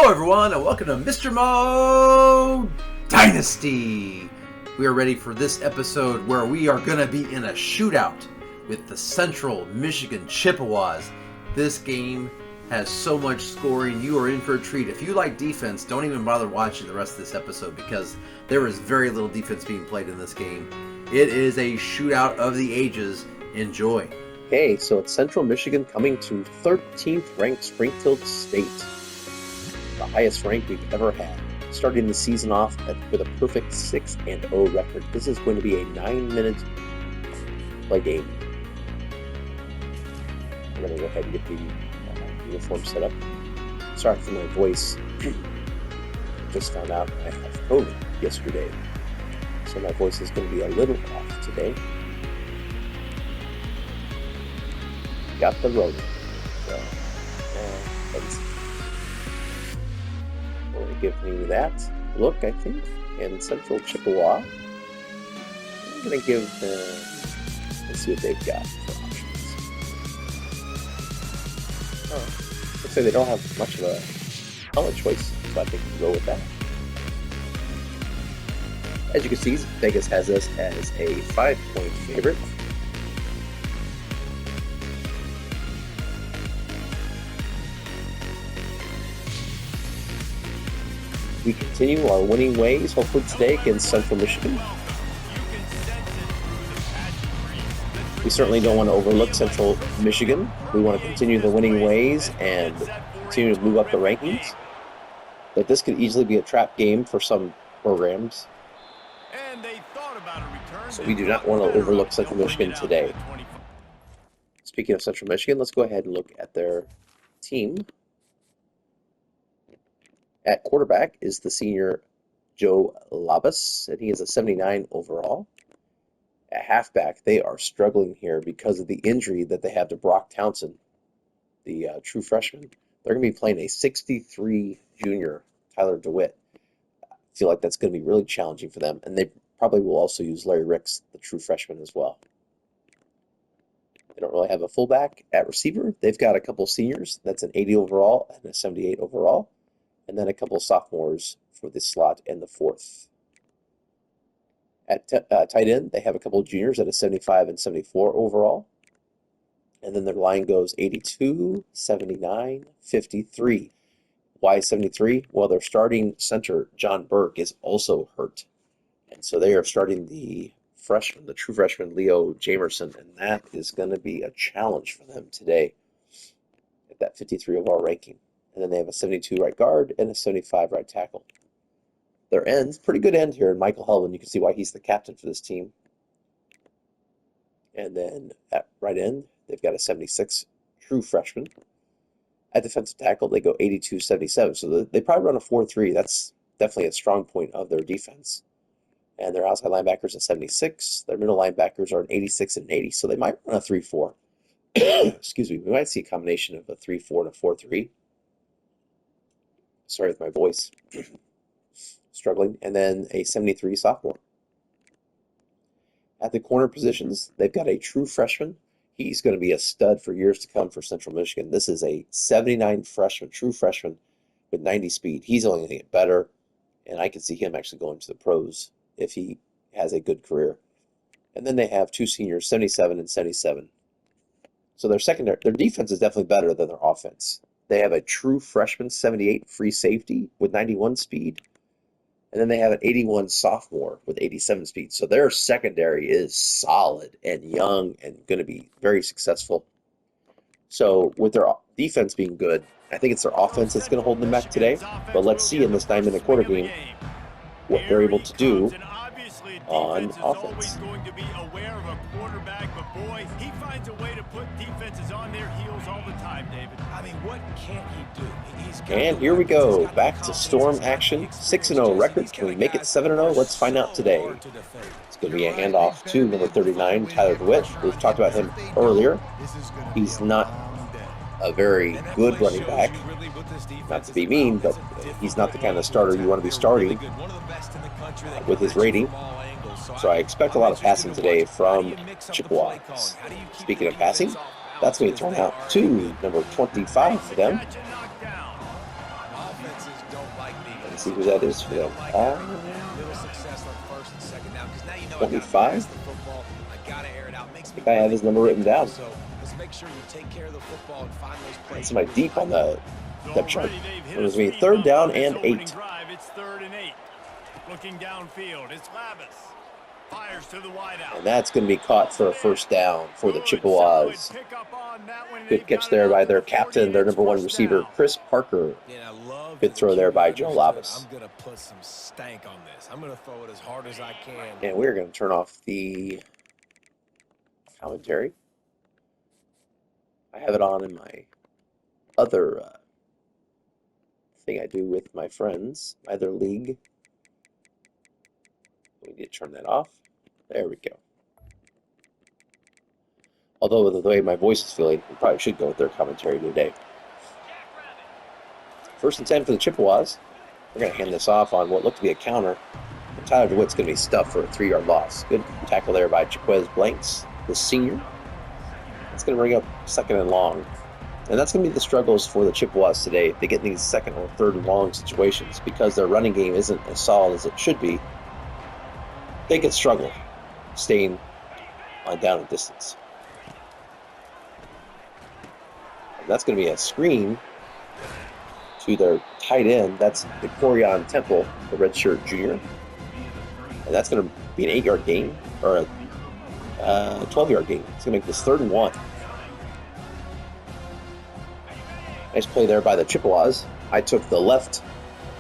Hello everyone and welcome to Mr. Mo Dynasty. We are ready for this episode where we are going to be in a shootout with the Central Michigan Chippewas. This game has so much scoring. You are in for a treat. If you like defense, don't even bother watching the rest of this episode because there is very little defense being played in this game. It is a shootout of the ages. Enjoy. Okay, so it's Central Michigan coming to 13th ranked Springfield State. The highest rank we've ever had. Starting the season off with a perfect 6-0 record. This is going to be a 9-minute play game. I'm going to go ahead and get the uniform set up. Sorry for my voice. Just found out I have COVID yesterday. So my voice is going to be a little off today. Got the road. So, let's give me that look, I think. And Central Chippewa. I'm going to give let's see what they've got for options. Looks like they don't have much of a color choice, so I think we'll go with that. As you can see, Vegas has us as a 5-point favorite. We continue our winning ways, hopefully today against Central Michigan. We certainly don't want to overlook Central Michigan. We want to continue the winning ways and continue to move up the rankings. But this could easily be a trap game for some programs. So we do not want to overlook Central Michigan today. Speaking of Central Michigan, let's go ahead and look at their team. At quarterback is the senior Joe Labus, and he is a 79 overall. At halfback, they are struggling here because of the injury that they have to Brock Townsend, the true freshman. They're going to be playing a 63 junior, Tyler DeWitt. I feel like that's going to be really challenging for them, and they probably will also use Larry Ricks, the true freshman, as well. They don't really have a fullback. At receiver, they've got a couple seniors. That's an 80 overall and a 78 overall. And then a couple of sophomores for the slot and the fourth. At tight end, they have a couple of juniors at a 75 and 74 overall. And then their line goes 82, 79, 53. Why 73? Well, their starting center, John Burke, is also hurt. And so they are starting the freshman, the true freshman, Leo Jamerson. And that is going to be a challenge for them today at that 53 overall ranking. And then they have a 72 right guard and a 75 right tackle. Their ends, pretty good end here. And Michael Helman, you can see why he's the captain for this team. And then at right end, they've got a 76 true freshman. At defensive tackle, they go 82-77. So they probably run a 4-3. That's definitely a strong point of their defense. And their outside linebackers are 76. Their middle linebackers are an 86 and an 80. So they might run a 3-4. Excuse me. We might see a combination of a 3-4 and a 4-3. Sorry with my voice. Struggling. And then a 73 sophomore. At the corner positions, they've got a true freshman. He's going to be a stud for years to come for Central Michigan. This is a 79 freshman, true freshman with 90 speed. He's only going to get better, and I can see him actually going to the pros if he has a good career. And then they have two seniors, 77 and 77. So their defense is definitely better than their offense. They have a true freshman 78 free safety with 91 speed. And then they have an 81 sophomore with 87 speed. So their secondary is solid and young and going to be very successful. So with their defense being good, I think it's their offense that's going to hold them back today. But let's see in this 9-minute quarter game what they're able to do on offense. He finds a way to put defenses on their heels all the time, David. I mean, what can't he do? And here we go, back to storm action. 6-0 record. Can we make it 7-0? Let's find out today. It's going to be a handoff to number 39, Tyler DeWitt. We've talked about him earlier. He's not a very good running back. Not to be mean, but he's not the kind of starter you want to be starting with his rating. So I expect a lot of passing today from Chippewas. Speaking of passing, that's going to turn out to number 25 for them. Let's see who that is for them. 25? I think I have his number written down. That's somebody deep on the depth chart. It was me 3rd down and 8. It's 3rd and 8. Looking downfield, it's Labus. Fires to the wideout. And that's going to be caught for a 1st down for the Chippewas. Good catch there by their captain, their number 1 receiver, Chris Parker. Good throw there by Joe Labus. I'm going to put some stank on this. I'm going to throw it as hard as I can. And we're going to turn off the commentary. I have it on in my other thing I do with my friends, my other league. We need to turn that off. There we go. Although with the way my voice is feeling, we probably should go with their commentary today. 1st and 10 for the Chippewas. We're going to hand this off on what looked to be a counter. And Tyler DeWitt's going to be stuffed for a 3-yard loss. Good tackle there by Jaquez Blanks, the senior. That's going to bring up 2nd and long. And that's going to be the struggles for the Chippewas today. They get in these 2nd or 3rd and long situations because their running game isn't as solid as it should be. They could struggle staying on down and distance. And that's going to be a screen to their tight end. That's the Corian Temple, the redshirt junior. And that's going to be an 8-yard gain, or a 12-yard gain. It's going to make this 3rd and 1. Nice play there by the Chippewas. I took the left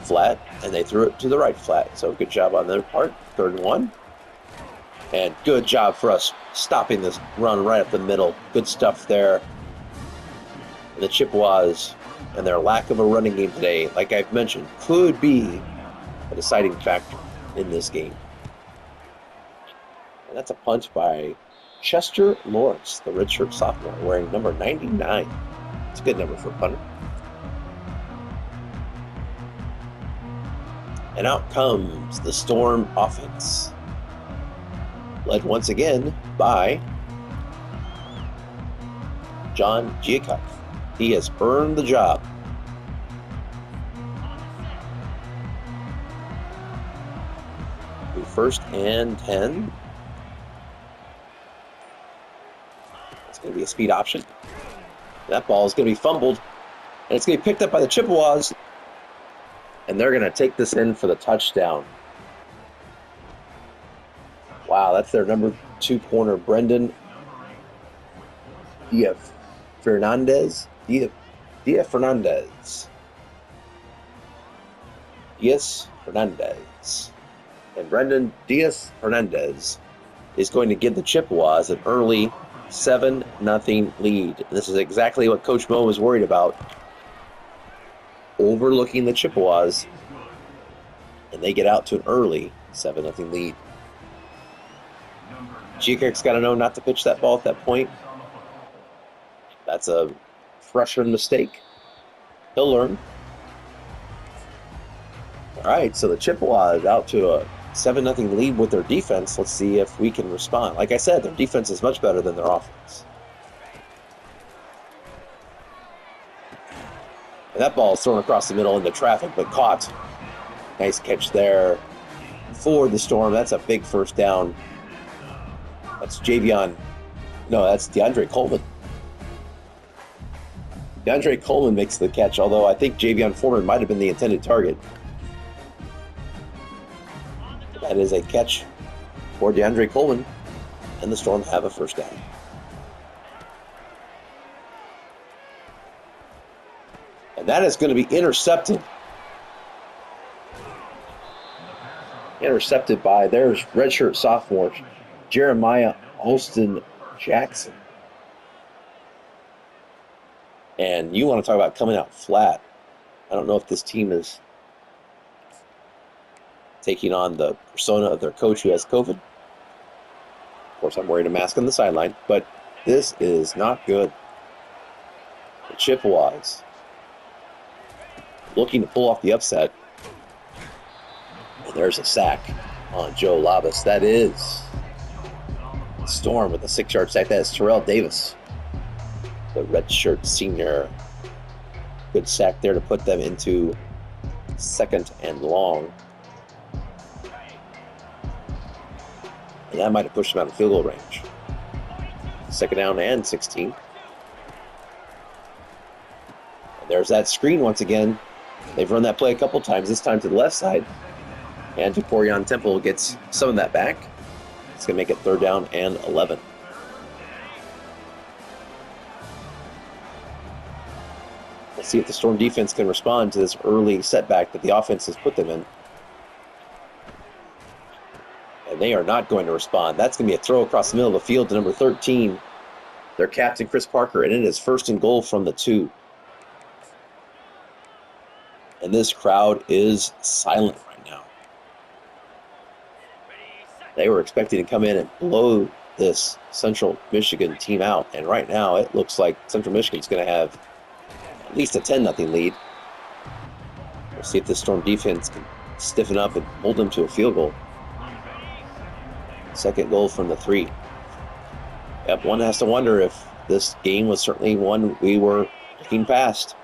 flat, and they threw it to the right flat. So good job on their part. 3rd and 1. And good job for us stopping this run right up the middle. Good stuff there. And the Chippewas and their lack of a running game today, like I've mentioned, could be a deciding factor in this game. And that's a punt by Chester Lawrence, the redshirt sophomore, wearing number 99. It's a good number for a punter. And out comes the Storm offense, led once again by John Giacott. He has earned the job. Be 1st and 10. It's going to be a speed option. That ball is going to be fumbled, and it's going to be picked up by the Chippewas, and they're going to take this in for the touchdown. Wow, that's their number 2 corner, Brendan Fernandez. Diaz Fernandez. And Brendan Diaz Fernandez is going to give the Chippewas an early 7-0 lead. And this is exactly what Coach Mo was worried about. Overlooking the Chippewas. And they get out to an early 7-0 lead. Giacot's got to know not to pitch that ball at that point. That's a freshman mistake. He'll learn. All right, so the Chippewas out to a 7-0 lead with their defense. Let's see if we can respond. Like I said, their defense is much better than their offense. And that ball is thrown across the middle into traffic, but caught. Nice catch there for the Storm. That's a big 1st down. That's that's DeAndre Coleman. DeAndre Coleman makes the catch, although I think Javion Foreman might have been the intended target. That is a catch for DeAndre Coleman, and the Storm have a 1st down. And that is going to be intercepted. Intercepted by their redshirt sophomore, Jeremiah Alston Jackson. And you want to talk about coming out flat. I don't know if this team is taking on the persona of their coach who has COVID. Of course, I'm wearing a mask on the sideline, but this is not good. The Chippewas looking to pull off the upset. And there's a sack on Joe Labus. That is Storm with a 6-yard sack. That is Terrell Davis, the redshirt senior. Good sack there to put them into 2nd and long. And that might have pushed him out of field goal range. 2nd down and 16. And there's that screen once again. They've run that play a couple times, this time to the left side. And Jacorian Temple gets some of that back. It's going to make it 3rd down and 11. Let's see if the Storm defense can respond to this early setback that the offense has put them in. And they are not going to respond. That's going to be a throw across the middle of the field to number 13, their captain, Chris Parker, and it is 1st and goal from the 2. And this crowd is silent right now. They were expecting to come in and blow this Central Michigan team out, and right now it looks like Central Michigan's going to have at least a 10-0 lead. We'll see if the Storm defense can stiffen up and hold them to a field goal. 2nd goal from the 3. Yep, one has to wonder if this game was certainly one we were looking past.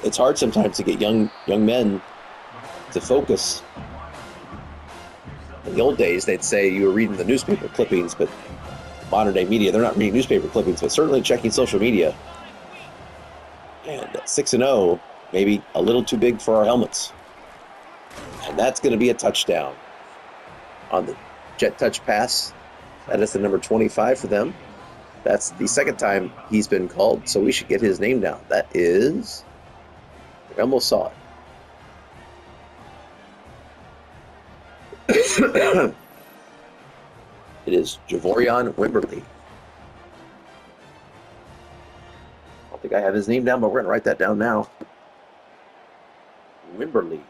It's hard sometimes to get young men to focus. In the old days, they'd say you were reading the newspaper clippings, but modern day media, they're not reading newspaper clippings, but certainly checking social media. And 6-0, maybe a little too big for our helmets. And that's going to be a touchdown on the jet touch pass. That is the number 25 for them. That's the 2nd time he's been called, so we should get his name down. That is... I almost saw it. It is Javorian Wimberly. I don't think I have his name down, but we're going to write that down now. Wimberly.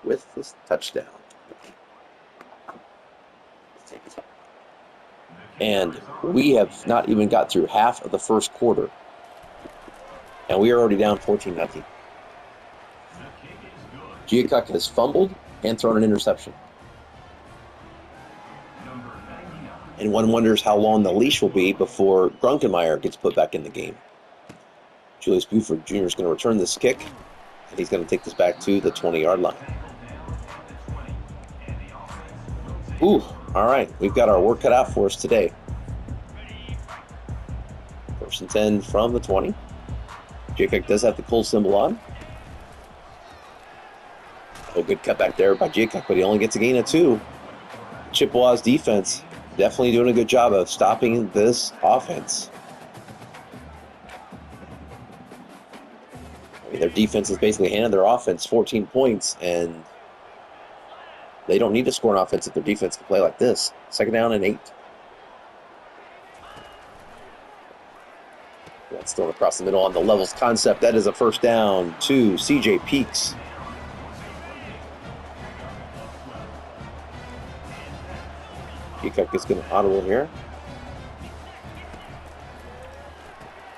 With this touchdown. And we have not even got through half of the 1st quarter. And we are already down 14-0. Giacuk has fumbled and thrown an interception. And one wonders how long the leash will be before Grunkenmeyer gets put back in the game. Julius Buford Jr. is going to return this kick, and he's going to take this back to the 20-yard line. Ooh, all right. We've got our work cut out for us today. 1st and 10 from the 20. Giacuk does have the coal symbol on. A good cutback there by Giacuk, but he only gets a gain of 2. Chippewas defense definitely doing a good job of stopping this offense. I mean, their defense has basically handed their offense 14 points, and they don't need to score an offense if their defense can play like this. 2nd down and 8. That's thrown across the middle on the levels concept. That is a 1st down to CJ Peaks. Giacuk is going to audible here.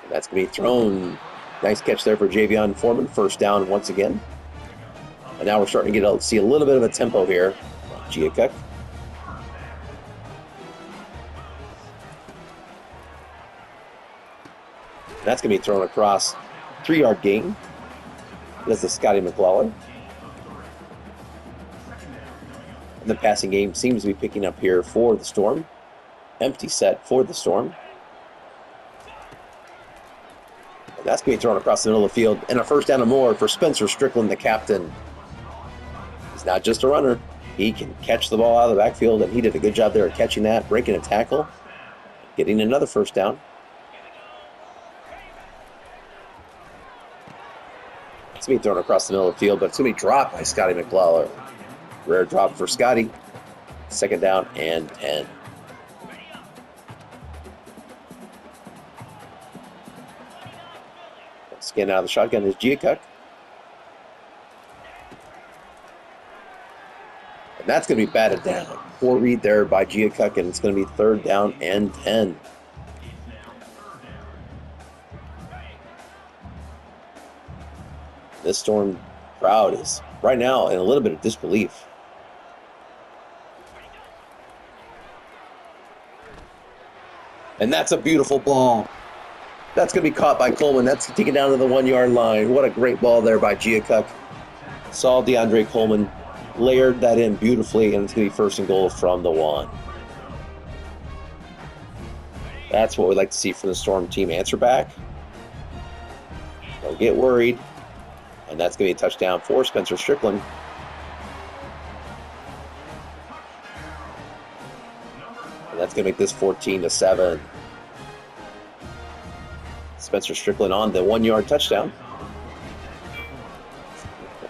And that's going to be thrown. Nice catch there for Javion Foreman. 1st down once again. And now we're starting to see a little bit of a tempo here. Giacuk. That's going to be thrown across. 3-yard gain. That's the Scotty McLaughlin. And the passing game seems to be picking up here for the Storm. Empty set for the Storm. And that's going to be thrown across the middle of the field. And a 1st down and more for Spencer Strickland, the captain. He's not just a runner. He can catch the ball out of the backfield, and he did a good job there at catching that, breaking a tackle, getting another 1st down. It's going to be thrown across the middle of the field, but it's going to be dropped by Scotty McLaughlin. Rare drop for Scotty. 2nd down and 10. Scan out of the shotgun is Giacuk. And that's going to be batted down. Poor read there by Giacuk, and it's going to be 3rd down and 10. This Storm crowd is right now in a little bit of disbelief. And that's a beautiful ball. That's going to be caught by Coleman. That's taken down to the 1 yard line. What a great ball there by Giacuk. Saw DeAndre Coleman, layered that in beautifully, and it's going to be 1st and goal from the 1. That's what we'd like to see from the Storm team. Answer back. Don't get worried. And that's going to be a touchdown for Spencer Strickland. And that's going to make this 14-7. Spencer Strickland on the 1 yard touchdown.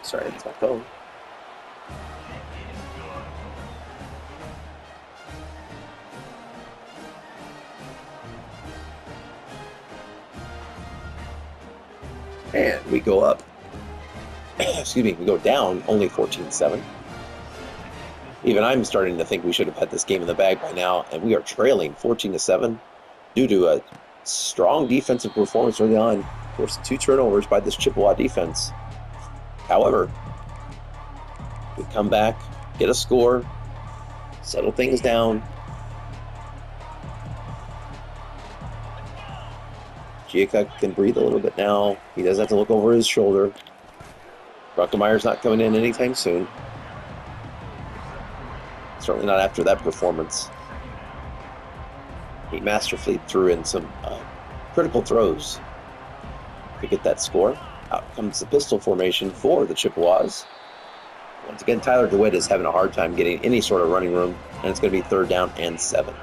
Sorry, that's my phone. And we go up. Excuse me, we go down only 14-7. Even I'm starting to think we should have had this game in the bag by now, and we are trailing 14-7 due to a strong defensive performance early on. Of course, 2 turnovers by this Chippewa defense. However, we come back, get a score, settle things down. Giacuk can breathe a little bit now. He doesn't have to look over his shoulder. Ruckenmeyer's not coming in anytime soon. Certainly not after that performance. He masterfully threw in some critical throws to get that score. Out comes the pistol formation for the Chippewas. Once again, Tyler DeWitt is having a hard time getting any sort of running room, and it's going to be 3rd down and 7.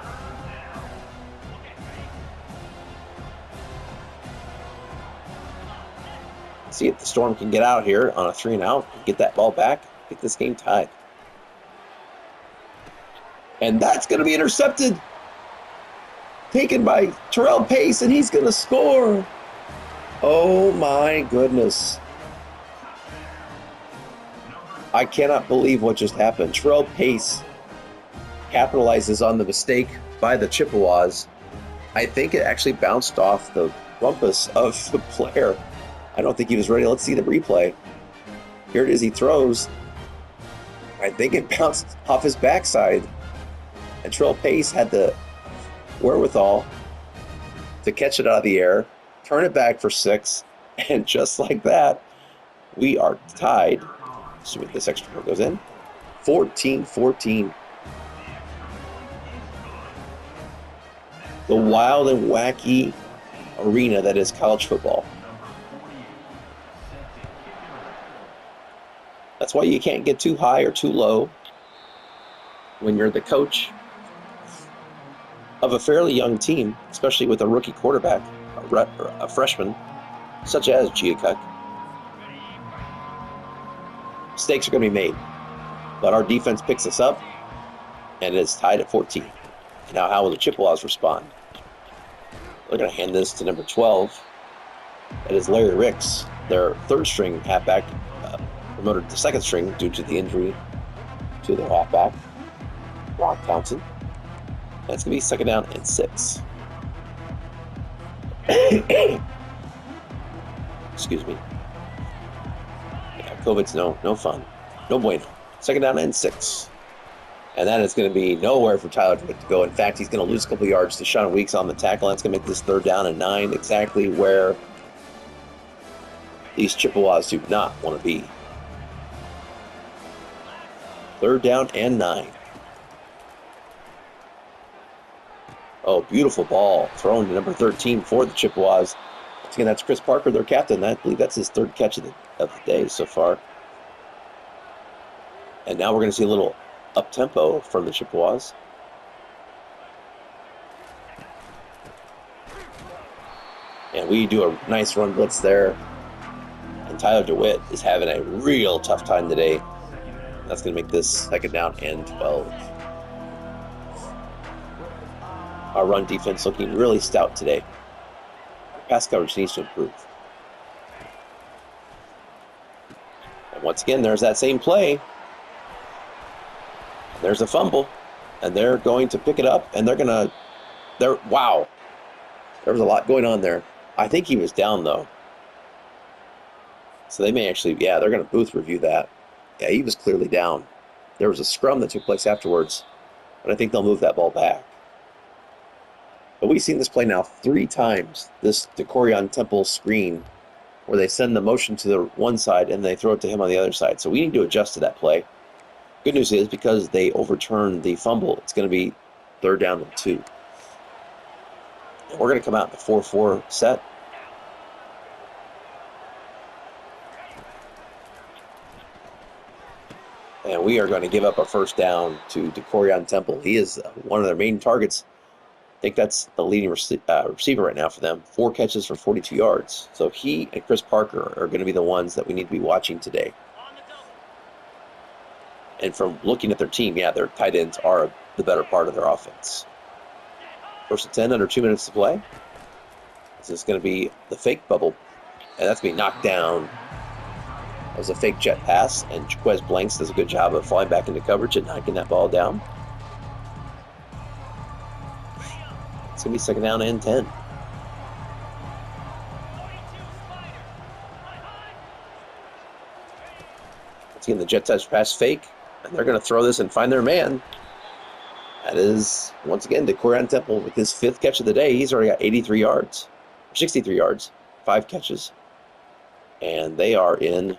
See if the Storm can get out here on a 3 and out, get that ball back, get this game tied. And that's going to be intercepted. Taken by Terrell Pace, and he's going to score. Oh my goodness. I cannot believe what just happened. Terrell Pace capitalizes on the mistake by the Chippewas. I think it actually bounced off the rumpus of the player. I don't think he was ready. Let's see the replay. Here it is. He throws. I think it bounced off his backside. And Terrell Pace had the wherewithal to catch it out of the air, turn it back for 6, and just like that, we are tied. Assuming this extra point goes in. 14-14. The wild and wacky arena that is college football. That's why you can't get too high or too low when you're the coach of a fairly young team, especially with a rookie quarterback, a freshman, such as Giacuk. Mistakes are going to be made, but our defense picks us up, and it's tied at 14. Now, how will the Chippewas respond? They're going to hand this to number 12. That is Larry Ricks, their 3rd-string halfback, promoted to 2nd string due to the injury to their halfback, Brock Townsend. That's going to be 2nd down and 6. Excuse me. Yeah, COVID's no fun. No bueno. 2nd down and 6. And that is going to be nowhere for Tyler DeWitt to go. In fact, he's going to lose a couple yards to Sean Weeks on the tackle. That's going to make this 3rd down and 9, exactly where these Chippewas do not want to be. 3rd down and 9. Oh, beautiful ball thrown to number 13 for the Chippewas. Once again, that's Chris Parker, their captain. I believe that's his 3rd catch of the day so far. And now we're going to see a little up-tempo from the Chippewas. And we do a nice run blitz there. And Tyler DeWitt is having a real tough time today. That's going to make this 2nd down and 12. Our run defense looking really stout today. Pass coverage needs to improve. And once again, there's that same play. There's a fumble. And they're going to pick it up. And wow. There was a lot going on there. I think he was down, though. So they may actually, they're going to booth review that. Yeah, he was clearly down. There was a scrum that took place afterwards. But I think they'll move that ball back. But we've seen this play now 3 times, this DeCorian Temple screen, where they send the motion to the one side and they throw it to him on the other side. So we need to adjust to that play. Good news is, because they overturned the fumble, it's going to be 3rd down and 2. And we're going to come out in a 4-4 set. And we are going to give up a first down to DeCorian Temple. He is one of their main targets. I think that's the leading receiver right now for them. 4 catches for 42 yards. So he and Chris Parker are going to be the ones that we need to be watching today. And from looking at their team, yeah, their tight ends are the better part of their offense. 1st and 10, under 2 minutes to play. This is going to be the fake bubble. And that's going to be knocked down. That was a fake jet pass. And Jaquez Blanks does a good job of falling back into coverage and knocking that ball down. It's going to be 2nd down and 10. Once again, the jet touch pass fake. And they're going to throw this and find their man. That is, once again, DeCorian Temple with his 5th catch of the day. He's already got 83 yards. 63 yards. 5 catches. And they are in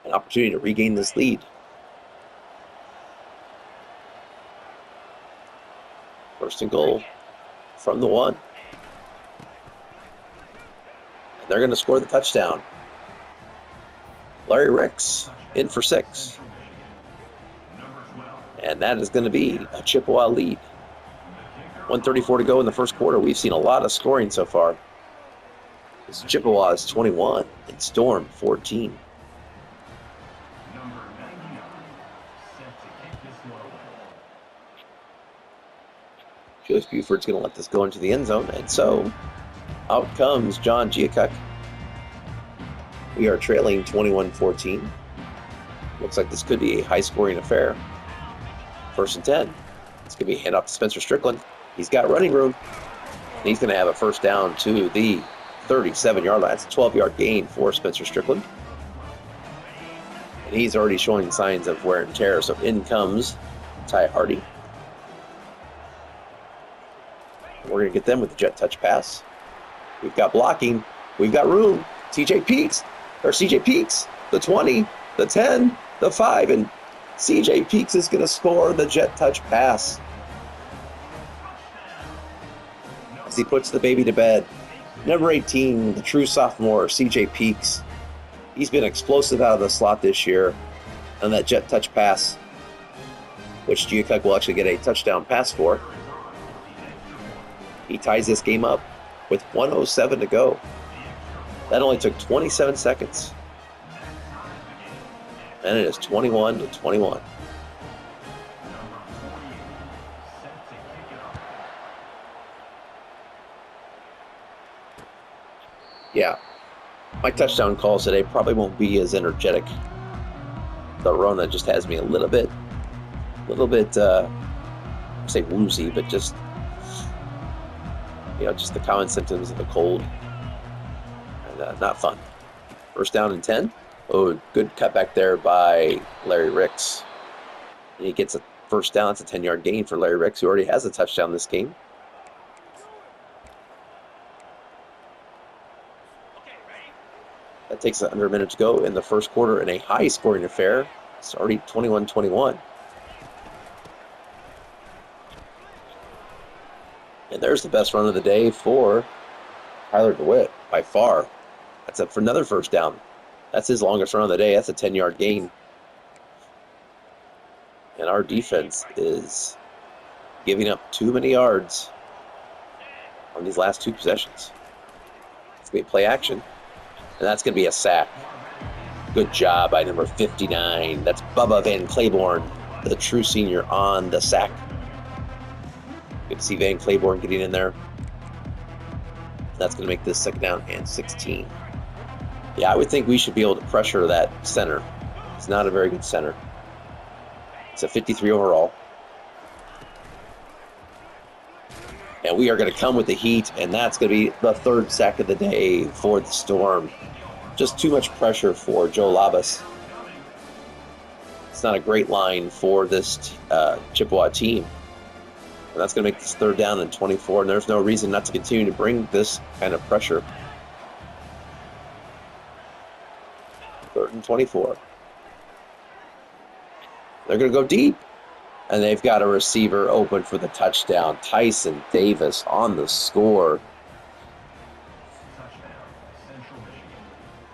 an opportunity to regain this lead. First and goal from the 1. And they're going to score the touchdown. Larry Ricks in for 6. And that is going to be a Chippewa lead. 1:34 to go in the first quarter. We've seen a lot of scoring so far. It's Chippewa's 21 and Storm 14. Joyce Buford's going to let this go into the end zone, and so out comes John Giacuk. We are trailing 21-14. Looks like this could be a high-scoring affair. 1st and 10. It's going to be a handoff to Spencer Strickland. He's got running room. And he's going to have a first down to the 37-yard line. It's a 12-yard gain for Spencer Strickland. And he's already showing signs of wear and tear. So in comes Ty Hardy. We're going to get them with the jet touch pass. We've got blocking. We've got room. CJ Peaks, the 20, the 10, the 5, and CJ Peaks is going to score the jet touch pass. As he puts the baby to bed. Number 18, the true sophomore, CJ Peaks. He's been explosive out of the slot this year on that jet touch pass, which Giacuk will actually get a touchdown pass for. He ties this game up with 1:07 to go. That only took 27 seconds. And it is 21-21. Yeah, my touchdown calls today probably won't be as energetic. The Rona just has me a little bit, I say woozy, but just, just the common symptoms of a cold. And not fun. First down and 10. Oh, good cutback there by Larry Ricks. And he gets a first down. It's a 10-yard gain for Larry Ricks, who already has a touchdown this game. That takes under a minute to go in the first quarter in a high-scoring affair. It's already 21-21. And there's the best run of the day for Tyler DeWitt by far. That's up for another first down. That's his longest run of the day. That's a 10-yard gain. And our defense is giving up too many yards on these last 2 possessions. It's going to be play action. And that's going to be a sack. Good job by number 59. That's Bubba Van Claiborne, the true senior, on the sack. Good to see Van Claiborne getting in there. That's going to make this 2nd down and 16. Yeah, I would think we should be able to pressure that center. It's not a very good center. It's a 53 overall. And we are going to come with the heat, and that's going to be the 3rd sack of the day for the Storm. Just too much pressure for Joe Labas. It's not a great line for this Chippewa team. And that's going to make this 3rd down and 24, and there's no reason not to continue to bring this kind of pressure. 3rd and 24. They're going to go deep, and they've got a receiver open for the touchdown. Tyson Davis on the score.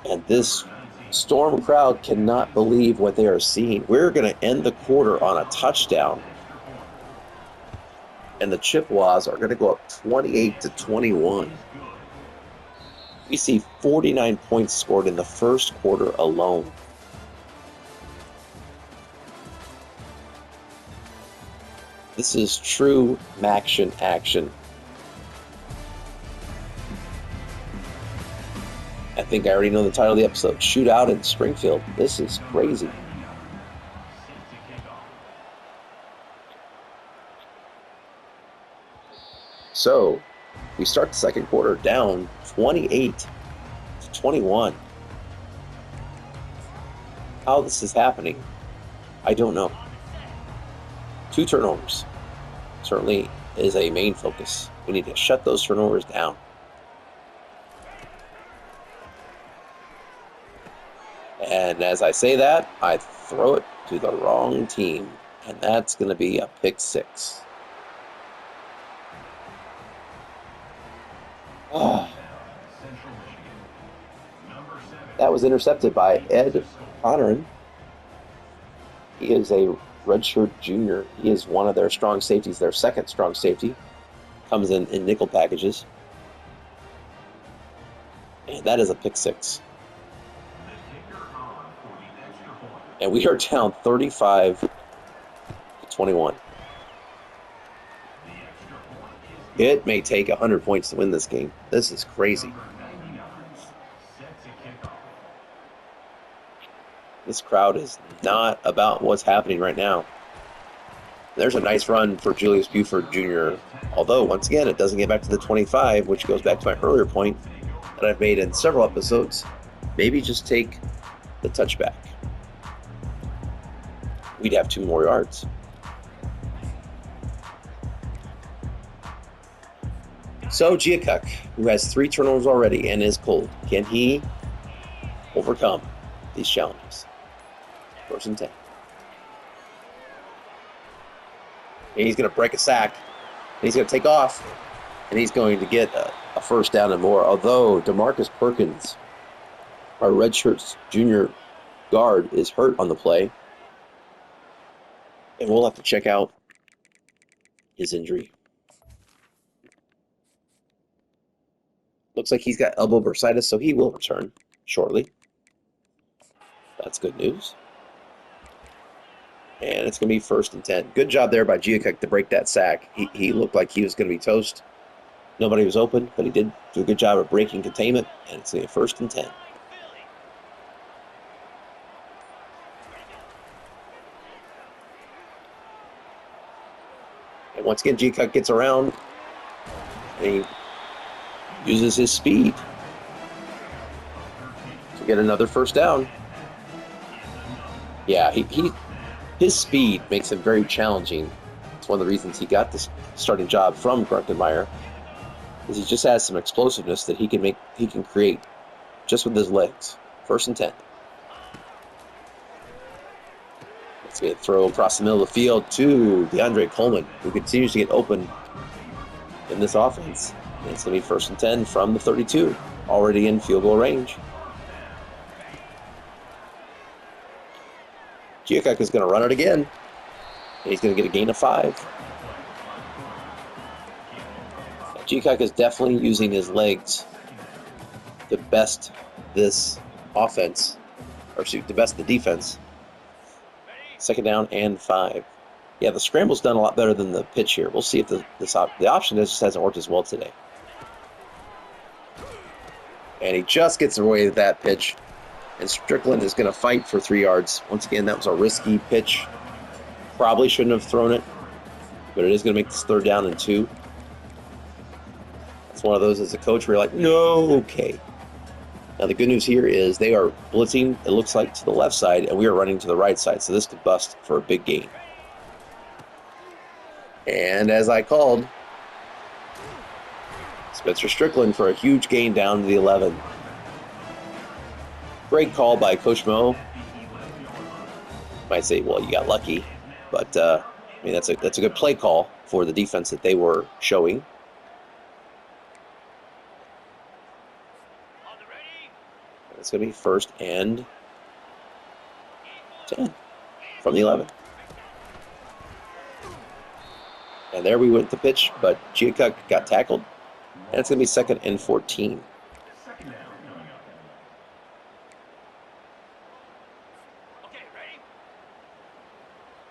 And this Storm crowd cannot believe what they are seeing. We're going to end the quarter on a touchdown. And the Chippewas are going to go up 28-21. We see 49 points scored in the first quarter alone. This is true MACtion action. I think I already know the title of the episode. Shootout in Springfield. This is crazy. So, we start the second quarter down 28-21. How this is happening, I don't know. 2 turnovers certainly is a main focus. We need to shut those turnovers down. And as I say that, I throw it to the wrong team. And that's going to be a pick 6. Oh. That was intercepted by Ed Conneran. He is a redshirt junior. He is one of their strong safeties, their second strong safety. Comes in nickel packages. And that is a pick 6. And we are down 35-21. It may take 100 points to win this game. This is crazy. This crowd is not about what's happening right now. There's a nice run for Julius Buford Jr. Although, once again, it doesn't get back to the 25, which goes back to my earlier point that I've made in several episodes. Maybe just take the touchback. We'd have 2 more yards. So Giacuk, who has 3 turnovers already and is cold, can he overcome these challenges? 1st and 10. And he's going to break a sack. And he's going to take off. And he's going to get a 1st down and more. Although DeMarcus Perkins, our redshirt junior guard, is hurt on the play. And we'll have to check out his injury. Looks like he's got elbow bursitis, so he will return shortly. That's good news. And it's going to be 1st and 10. Good job there by Giacuk to break that sack. He looked like he was going to be toast. Nobody was open, but he did do a good job of breaking containment, and it's going to be 1st and 10. And once again, Giacuk gets around, and he uses his speed to get another 1st down. Yeah, his speed makes him very challenging. It's one of the reasons he got this starting job from Grunkenmeyer, is he just has some explosiveness that he can create just with his legs. 1st and 10. Let's get a throw across the middle of the field to DeAndre Coleman, who continues to get open in this offense. And it's going to be 1st and 10 from the 32, already in field goal range. Giacuk is going to run it again. And he's going to get a gain of 5. Giacuk is definitely using his legs to best this offense, or to best the defense. 2nd down and 5. Yeah, the scramble's done a lot better than the pitch here. We'll see if the option just hasn't worked as well today. And he just gets away with that pitch. And Strickland is going to fight for 3 yards. Once again, that was a risky pitch. Probably shouldn't have thrown it. But it is going to make this 3rd down and 2. It's one of those as a coach where you're like, no, okay. Now the good news here is they are blitzing, it looks like, to the left side, and we are running to the right side. So this could bust for a big gain. And as I called, Spencer Strickland for a huge gain down to the 11. Great call by Coach Mo. Might say, well, you got lucky, but I mean that's a good play call for the defense that they were showing. It's going to be 1st and 10 from the 11. And there we went to pitch, but Giacuk got tackled. And it's going to be 2nd and 14.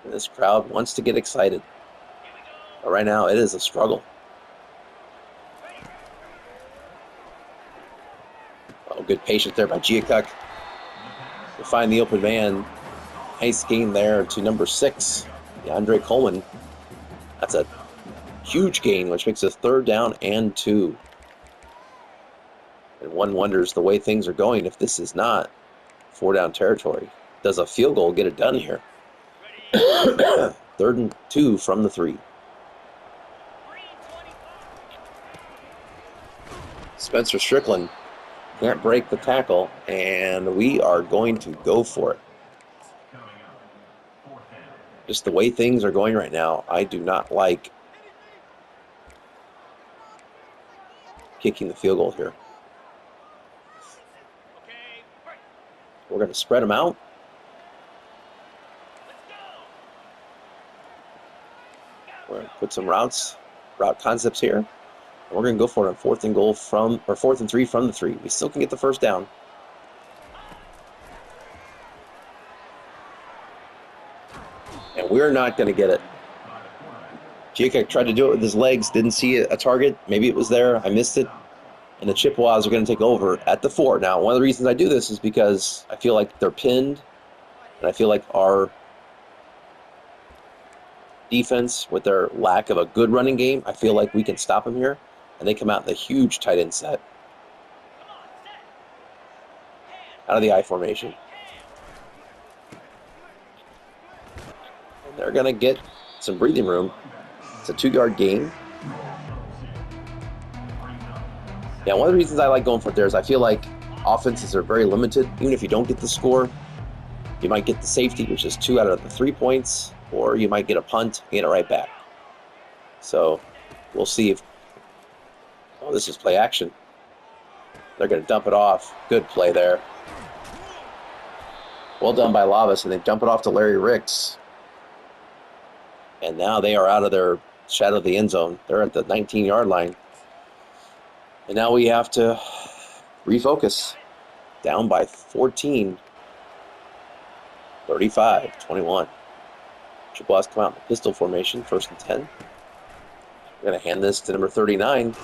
And this crowd wants to get excited. But right now, it is a struggle. Oh, good patience there by Giacuk to find the open man. Nice gain there to number 6, DeAndre Coleman. That's a huge gain, which makes it 3rd down and 2. And one wonders the way things are going if this is not 4-down territory. Does a field goal get it done here? 3rd and 2 from the 3. Spencer Strickland can't break the tackle, and we are going to go for it. Just the way things are going right now, I do not like kicking the field goal here. We're going to spread them out. We're going to put some route concepts here. And we're going to go for it on 4th and 3 from the 3. We still can get the 1st down. And we're not going to get it. Giacuk tried to do it with his legs, didn't see a target. Maybe it was there. I missed it. And the Chippewas are going to take over at the 4. Now, one of the reasons I do this is because I feel like they're pinned. And I feel like our defense, with their lack of a good running game, I feel like we can stop them here. And they come out in the huge tight end set. Out of the I formation. And they're going to get some breathing room. It's a 2-yard gain. Yeah, one of the reasons I like going for it there is I feel like offenses are very limited. Even if you don't get the score, you might get the safety, which is 2 out of the 3 points, or you might get a punt and get it right back. So we'll see if... Oh, this is play action. They're going to dump it off. Good play there. Well done by Lavas, and they dump it off to Larry Ricks. And now they are out of their shadow of the end zone. They're at the 19-yard line. And now we have to refocus. Down by 14. 35-21. Chippewas come out in the pistol formation, 1st and 10. We're going to hand this to number 39,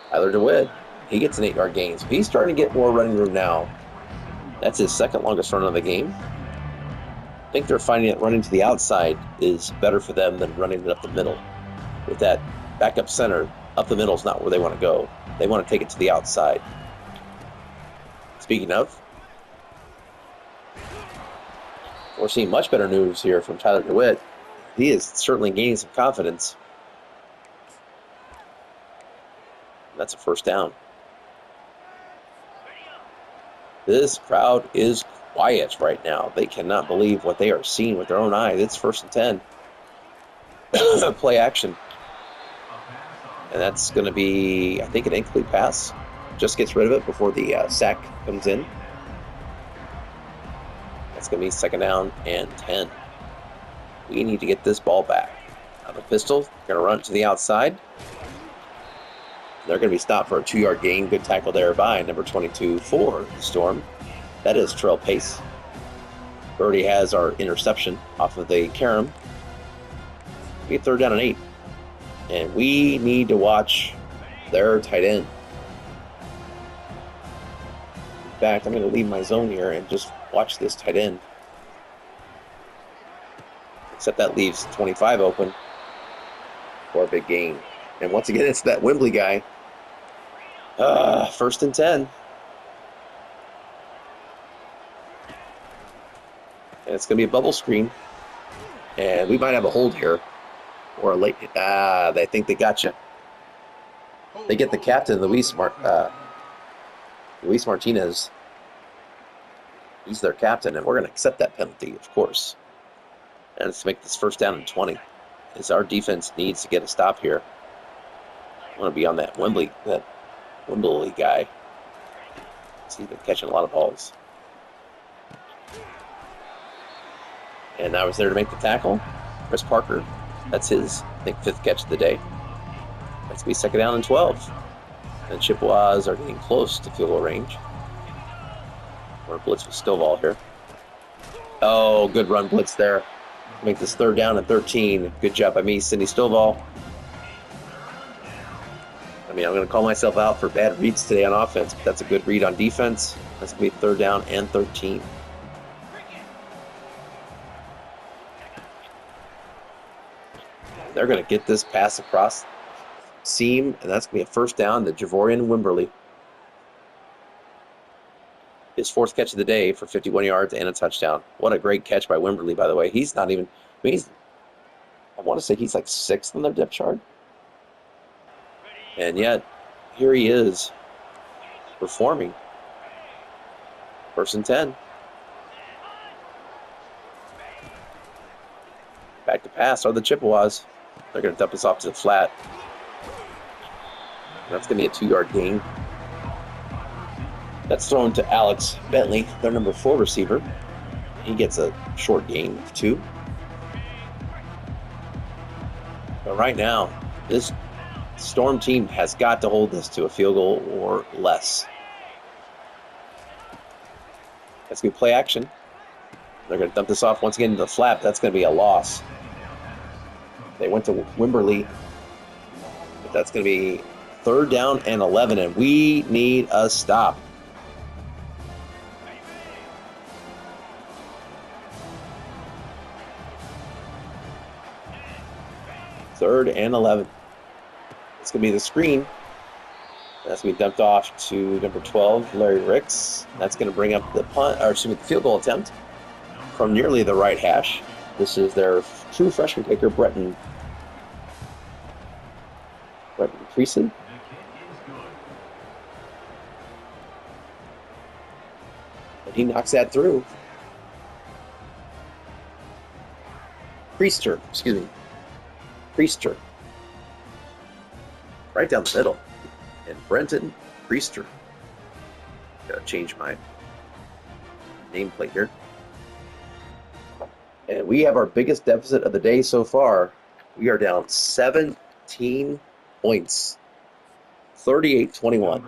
Tyler DeWitt. He gets an 8-yard gain. So he's starting to get more running room now. That's his 2nd longest run of the game. I think they're finding that running to the outside is better for them than running it up the middle. With that backup center, up the middle is not where they want to go. They want to take it to the outside. Speaking of, we're seeing much better news here from Tyler DeWitt. He is certainly gaining some confidence. That's a 1st down. This crowd is quiet right now. They cannot believe what they are seeing with their own eyes. It's 1st and 10. Play action. And that's going to be, I think, an incomplete pass. Just gets rid of it before the sack comes in. That's going to be 2nd down and 10. We need to get this ball back. Now the pistol, going to run it to the outside. They're going to be stopped for a 2-yard gain. Good tackle there by number 22 for the Storm. That is Terrell Pace. Already has our interception off of the carom. We get 3rd down and 8. And we need to watch their tight end. In fact, I'm going to leave my zone here and just watch this tight end. Except that leaves 25 open for a big gain. And once again, it's that Wembley guy. 1st and 10. And it's going to be a bubble screen. And we might have a hold here. Or a late. They think they got you. They get the captain, Luis Martinez. He's their captain, and we're going to accept that penalty, of course. And let's make this first down and 20. As our defense needs to get a stop here. I want to be on that Wembley guy. He's been catching a lot of balls. And I was there to make the tackle. Chris Parker, that's his, I think, 5th catch of the day. That's going to be second down and 12. And Chippewas are getting close to field goal range. We're blitz with Stovall here. Oh, good run blitz there. Make this third down and 13. Good job by me, Cindy Stovall. I mean, I'm going to call myself out for bad reads today on offense, but that's a good read on defense. That's going to be third down and 13. They're going to get this pass across seam, and that's going to be a first down to Javorian Wimberly. His 4th catch of the day for 51 yards and a touchdown. What a great catch by Wimberly, by the way. He's not even, I mean, I want to say he's like 6th on their depth chart. And yet, here he is, performing. 1st and 10. Back to pass are the Chippewas. They're going to dump us off to the flat. That's going to be a 2-yard gain. That's thrown to Alex Bentley, their number 4 receiver. He gets a short gain of 2. But right now, this Storm team has got to hold this to a field goal or less. That's going to be play action. They're going to dump this off once again into the flat. That's going to be a loss. They went to Wimberly. But that's going to be third down and 11, and we need a stop. Third and 11. It's going to be the screen. That's going to be dumped off to number 12, Larry Ricks. That's going to bring up the the field goal attempt from nearly the right hash. This is their true freshman kicker, Bretton Priestley. And he knocks that through. Priester. Right down the middle. And Brenton Priester. Gotta change my nameplate here. And we have our biggest deficit of the day so far. We are down 17 points. 38-21.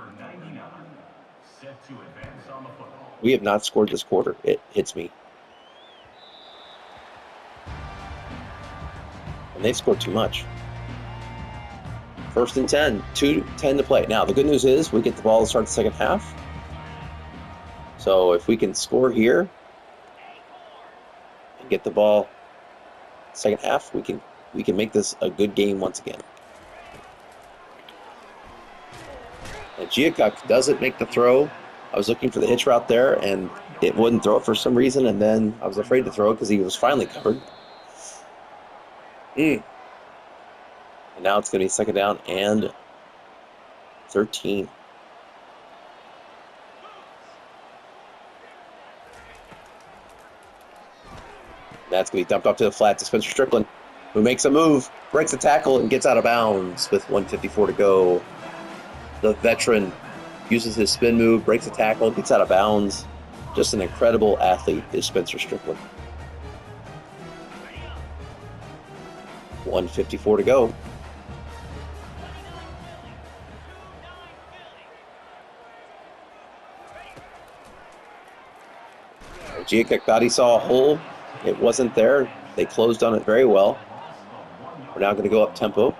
We have not scored this quarter. It hits me. And they've scored too much. 1st and 10. 2:10 to play. Now, the good news is we get the ball to start the second half. So if we can score here and get the ball second half, we can make this a good game once again. And Giacuk doesn't make the throw. I was looking for the hitch route there, and it wouldn't throw it for some reason, and then I was afraid to throw it because he was finally covered. And now it's going to be second down and 13. That's going to be dumped off to the flat to Spencer Strickland, who makes a move, breaks a tackle, and gets out of bounds with 1:54 to go. The veteran uses his spin move, breaks a tackle, gets out of bounds. Just an incredible athlete is Spencer Strickland. 1:54 to go. Giacuk thought he saw a hole. It wasn't there. They closed on it very well. We're now going to go up tempo.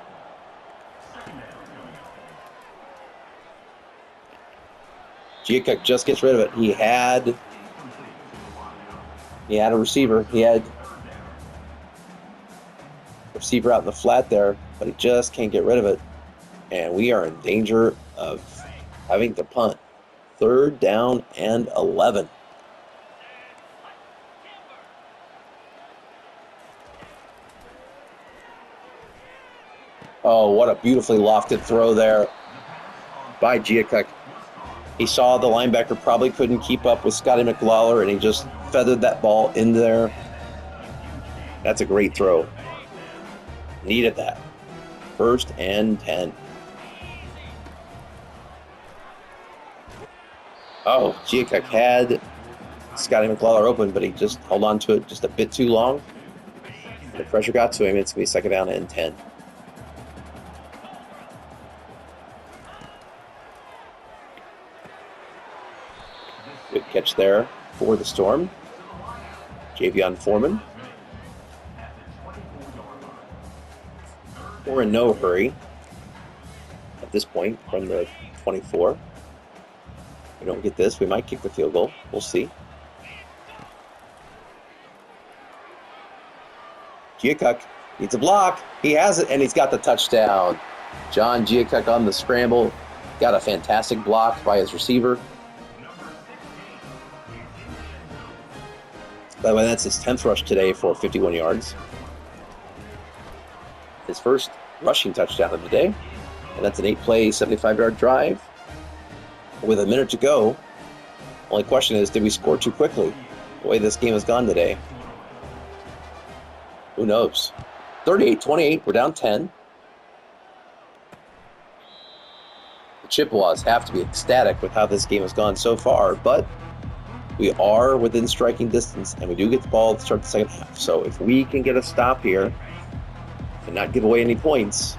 Giacuk just gets rid of it. He had a receiver. He had a receiver out in the flat there, but he just can't get rid of it. And we are in danger of having to punt. Third down and 11. Oh, what a beautifully lofted throw there by Giacuk. He saw the linebacker probably couldn't keep up with Scotty McLawler, and he just feathered that ball in there. That's a great throw. Needed that. 1st and 10. Oh, Giacuk had Scotty McLawler open, but he just held on to it just a bit too long. The pressure got to him. It's going to be 2nd down and 10. Good catch there for the Storm. Javion Foreman. We're in no hurry at this point from the 24. If we don't get this, we might kick the field goal. We'll see. Giacuk needs a block. He has it, and he's got the touchdown. John Giacuk on the scramble. Got a fantastic block by his receiver. By the way, that's his 10th rush today for 51 yards. His first rushing touchdown of the day. And that's an 8-play, 75-yard drive. With a minute to go, only question is, did we score too quickly? The way this game has gone today. Who knows? 38-28, we're down 10. The Chippewas have to be ecstatic with how this game has gone so far, but we are within striking distance, and we do get the ball to start the second half. So if we can get a stop here and not give away any points,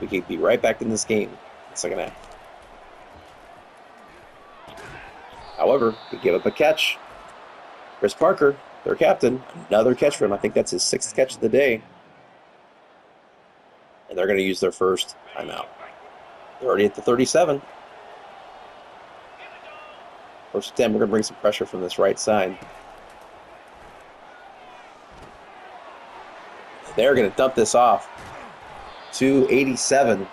we can be right back in this game in the second half. However, we give up a catch. Chris Parker, their captain, another catch for him. I think that's his 6th catch of the day. And they're going to use their first timeout. They're already at the 37. 1st and 10, we're going to bring some pressure from this right side. They're going to dump this off to 87.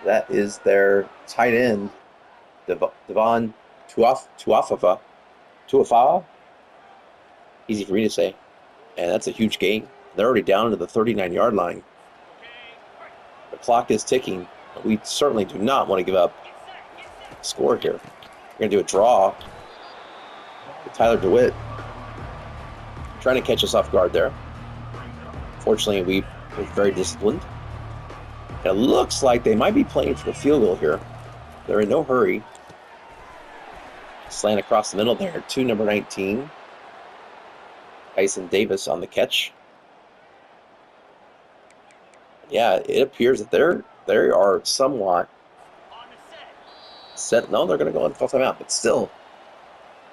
That is their tight end, Devon Tuafafa. Easy for me to say. And that's a huge gain. They're already down to the 39-yard line. The clock is ticking. We certainly do not want to give up a score here. We're going to do a draw with Tyler DeWitt trying to catch us off guard there. Fortunately, we were very disciplined. And it looks like they might be playing for the field goal here. They're in no hurry. Slant across the middle there to number 19. Tyson Davis on the catch. Yeah, it appears that they are somewhat set. No, they're going to go on full timeout, but still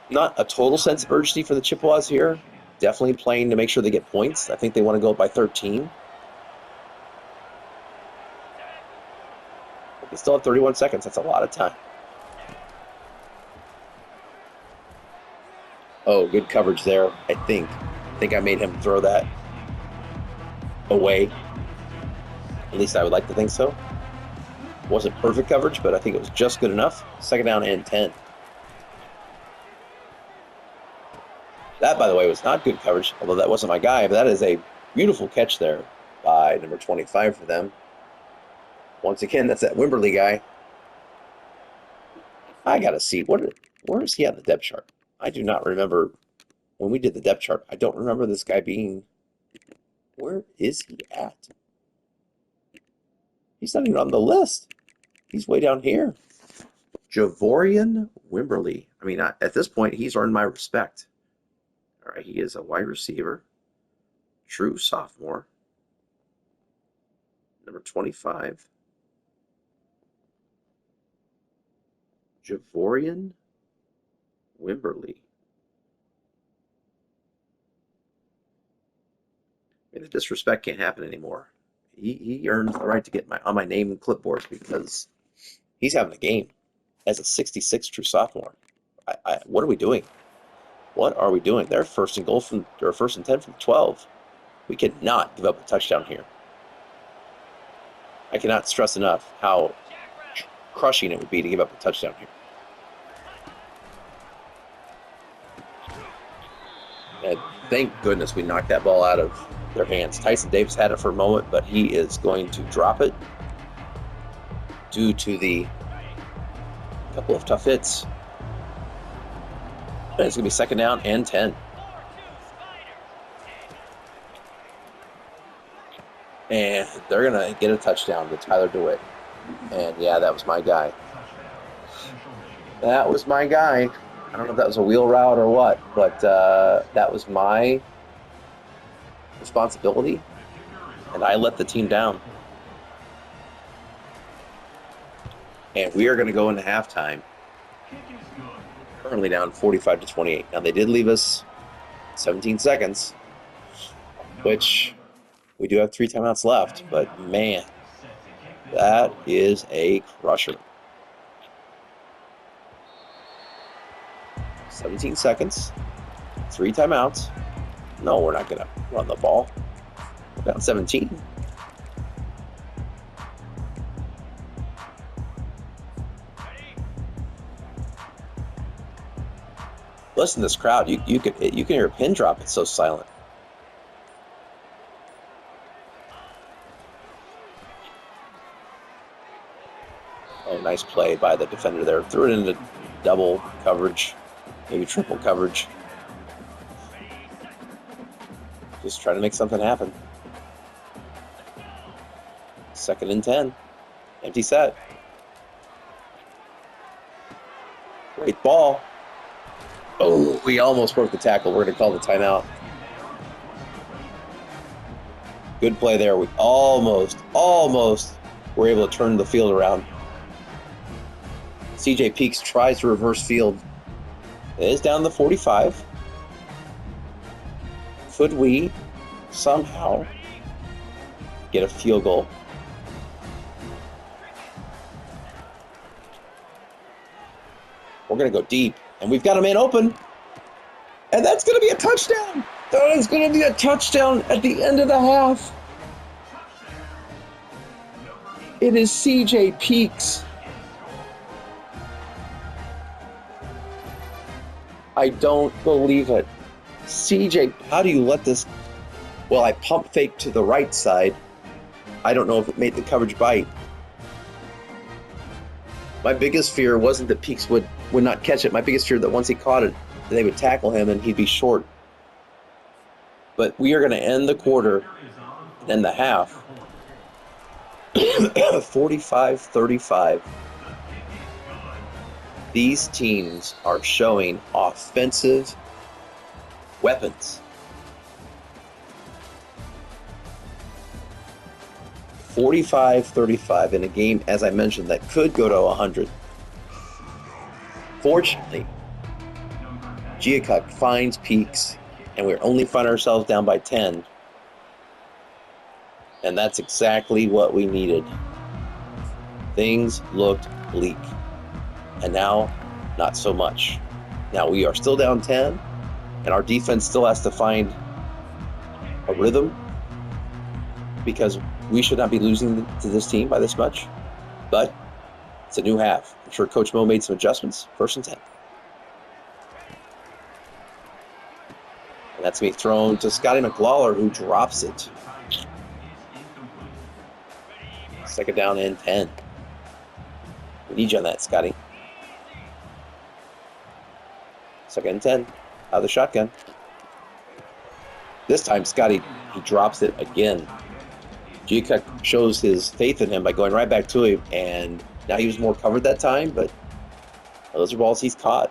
not a total sense of urgency for the Chippewas here. Definitely playing to make sure they get points. I think they want to go up by 13. But they still have 31 seconds. That's a lot of time. Oh, good coverage there, I think. I think I made him throw that away. At least I would like to think so. It wasn't perfect coverage, but I think it was just good enough. 2nd down and 10. That, by the way, was not good coverage, although that wasn't my guy, but that is a beautiful catch there by number 25 for them. Once again, that's that Wimberly guy. I got to see. Where is he on the depth chart? I do not remember when we did the depth chart. I don't remember this guy being... Where is he at? He's not even on the list. He's way down here. Javorian Wimberly. I mean, at this point, he's earned my respect. All right, he is a wide receiver. True sophomore. Number 25. Javorian Wimberly. I mean, the disrespect can't happen anymore. He earns the right to get on my name and clipboard because he's having a game as a 66 true sophomore. What are we doing? What are we doing? They're 1st and goal from, or 1st and 10 from 12. We cannot give up a touchdown here. I cannot stress enough how crushing it would be to give up a touchdown here. And Thank goodness we knocked that ball out of their hands. Tyson Davis had it for a moment, but he is going to drop it due to the couple of tough hits. And it's going to be second down and 10. And they're going to get a touchdown to Tyler DeWitt. And yeah, that was my guy. That was my guy. I don't know if that was a wheel route or what, but that was my responsibility. And I let the team down. And we are going to go into halftime. Currently down 45-28. Now, they did leave us 17 seconds, which we do have 3 timeouts left. But, man, that is a crusher. 17 seconds, 3 timeouts. No, we're not going to run the ball. We're down 17. Listen to this crowd. You can hear a pin drop. It's so silent. Oh, nice play by the defender there. Threw it into double coverage, maybe triple coverage. Just trying to make something happen. Second and 10. Empty set. Great ball. Oh, we almost broke the tackle. We're going to call the timeout. Good play there. We almost were able to turn the field around. CJ Peaks tries to reverse field. It is down the 45. Could we somehow get a field goal? We're going to go deep. And we've got a man open. And that's going to be a touchdown. That is going to be a touchdown at the end of the half. It is CJ Peaks. I don't believe it. CJ, how do you let this? Well, I pump fake to the right side. I don't know if it made the coverage bite. My biggest fear wasn't that Peaks would not catch it. My biggest fear that once he caught it, they would tackle him and he'd be short. But we are going to end the quarter and the half 45-35. These teams are showing offensive weapons. 45-35 in a game, as I mentioned, that could go to 100. Fortunately, Giacuk finds Peaks, and we only find ourselves down by 10. And that's exactly what we needed. Things looked bleak. And now, not so much. Now we are still down 10, and our defense still has to find a rhythm, because we should not be losing to this team by this much. But it's a new half. I'm sure Coach Mo made some adjustments. First and 10. And that's me thrown to Scotty McLawler, who drops it. Second down and 10. We need you on that, Scotty. Second and 10. Out of the shotgun. This time, Scotty, he drops it again. Giacuk shows his faith in him by going right back to him, and now he was more covered that time, but those are balls he's caught.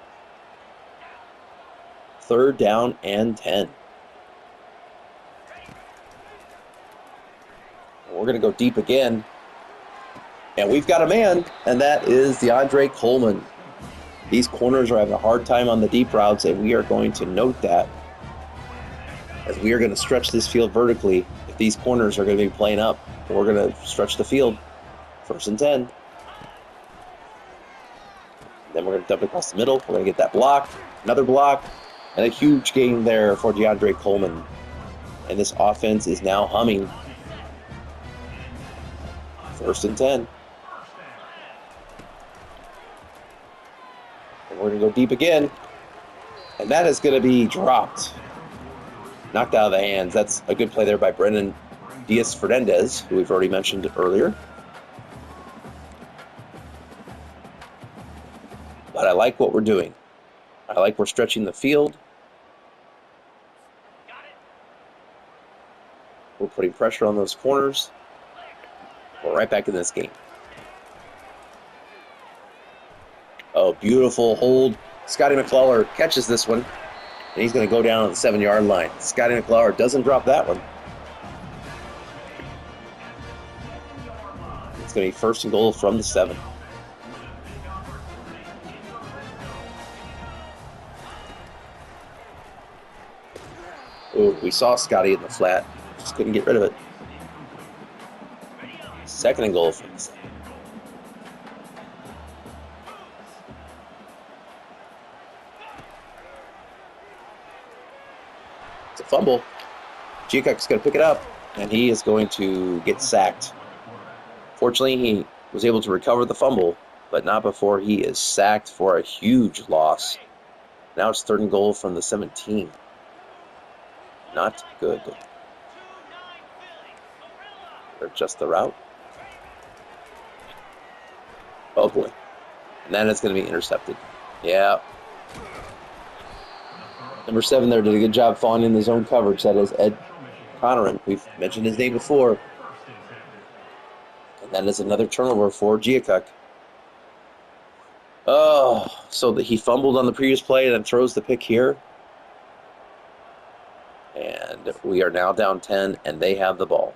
Third down and 10. And we're going to go deep again, and we've got a man, and that is DeAndre Coleman. These corners are having a hard time on the deep routes, and we are going to note that, as we are going to stretch this field vertically. If these corners are going to be playing up, we're going to stretch the field. First and 10. Then we're going to dump it across the middle. We're going to get that block, another block, and a huge gain there for DeAndre Coleman. And this offense is now humming. First and 10. And we're going to go deep again. And that is going to be dropped. knocked out of the hands. That's a good play there by Brendan Diaz-Fernandez, who we've already mentioned earlier. But I like what we're doing. I like we're stretching the field. We're putting pressure on those corners. We're right back in this game. Oh, beautiful hold. Scotty McClellar catches this one, and he's going to go down on the 7-yard line. Scotty McClellar doesn't drop that one. It's going to be first and goal from the 7. Oh, we saw Scotty in the flat. Just couldn't get rid of it. Second and goal from the 7. It's a fumble. Giacoc's going to pick it up, and he is going to get sacked. Fortunately, he was able to recover the fumble, but not before he is sacked for a huge loss. Now it's third and goal from the 17. Not good. Or just the route. Oh boy. And then it's going to be intercepted. Yeah. Number 7 there did a good job falling in the zone coverage. That is Ed Conneran. We've mentioned his name before. And that is another turnover for Giacoc. Oh, so he fumbled on the previous play and then throws the pick here. And we are now down 10, and they have the ball.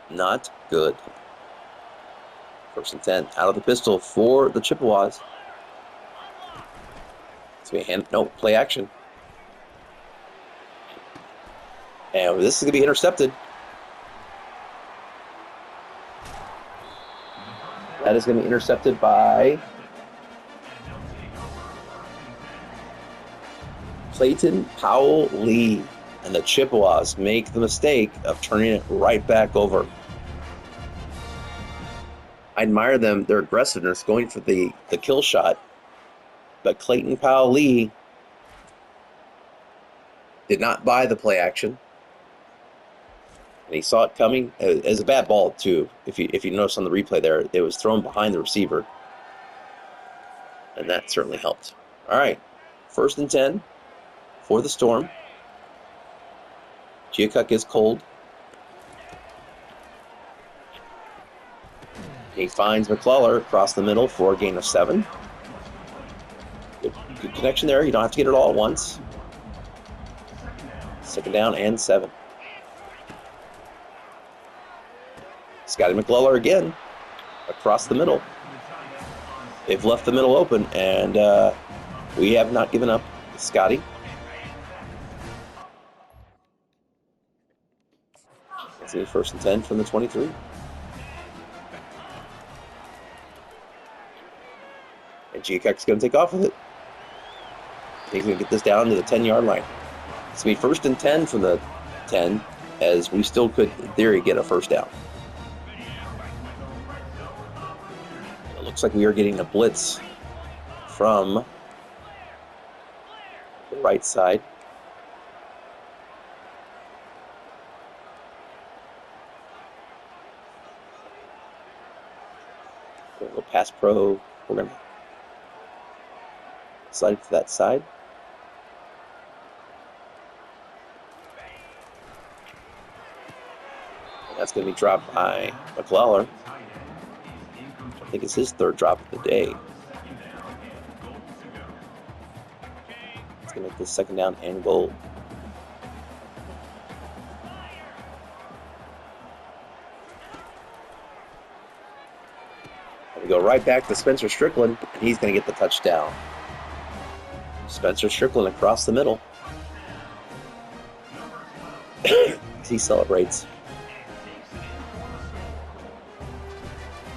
Not good. First and 10, out of the pistol for the Chippewas. Play action. And this is going to be intercepted. That is going to be intercepted by Clayton Powell-Lee. And the Chippewas make the mistake of turning it right back over. I admire them, their aggressiveness, going for the kill shot. But Clayton Powell-Lee did not buy the play action. And he saw it coming. It was a bad ball, too. If you notice on the replay there, it was thrown behind the receiver. And that certainly helped. All right, first and 10 for the Storm. Giacoc is cold. He finds McClellar across the middle for a gain of 7. Good connection there. You don't have to get it all at once. Second down and 7. Scotty McClellar again across the middle. They've left the middle open, and we have not given up. Scotty. It's first and 10 from the 23. And Giacoc's going to take off with it. He's going to get this down to the 10-yard line. It's going to be first and 10 from the 10, as we still could, in theory, get a first down. It looks like we are getting a blitz from the right side. We'll pass pro. We're going to slide it to that side. And that's going to be dropped by McClellar. I think it's his third drop of the day. It's going to make this second down and goal. We go right back to Spencer Strickland, and he's going to get the touchdown. Spencer Strickland across the middle. As he celebrates.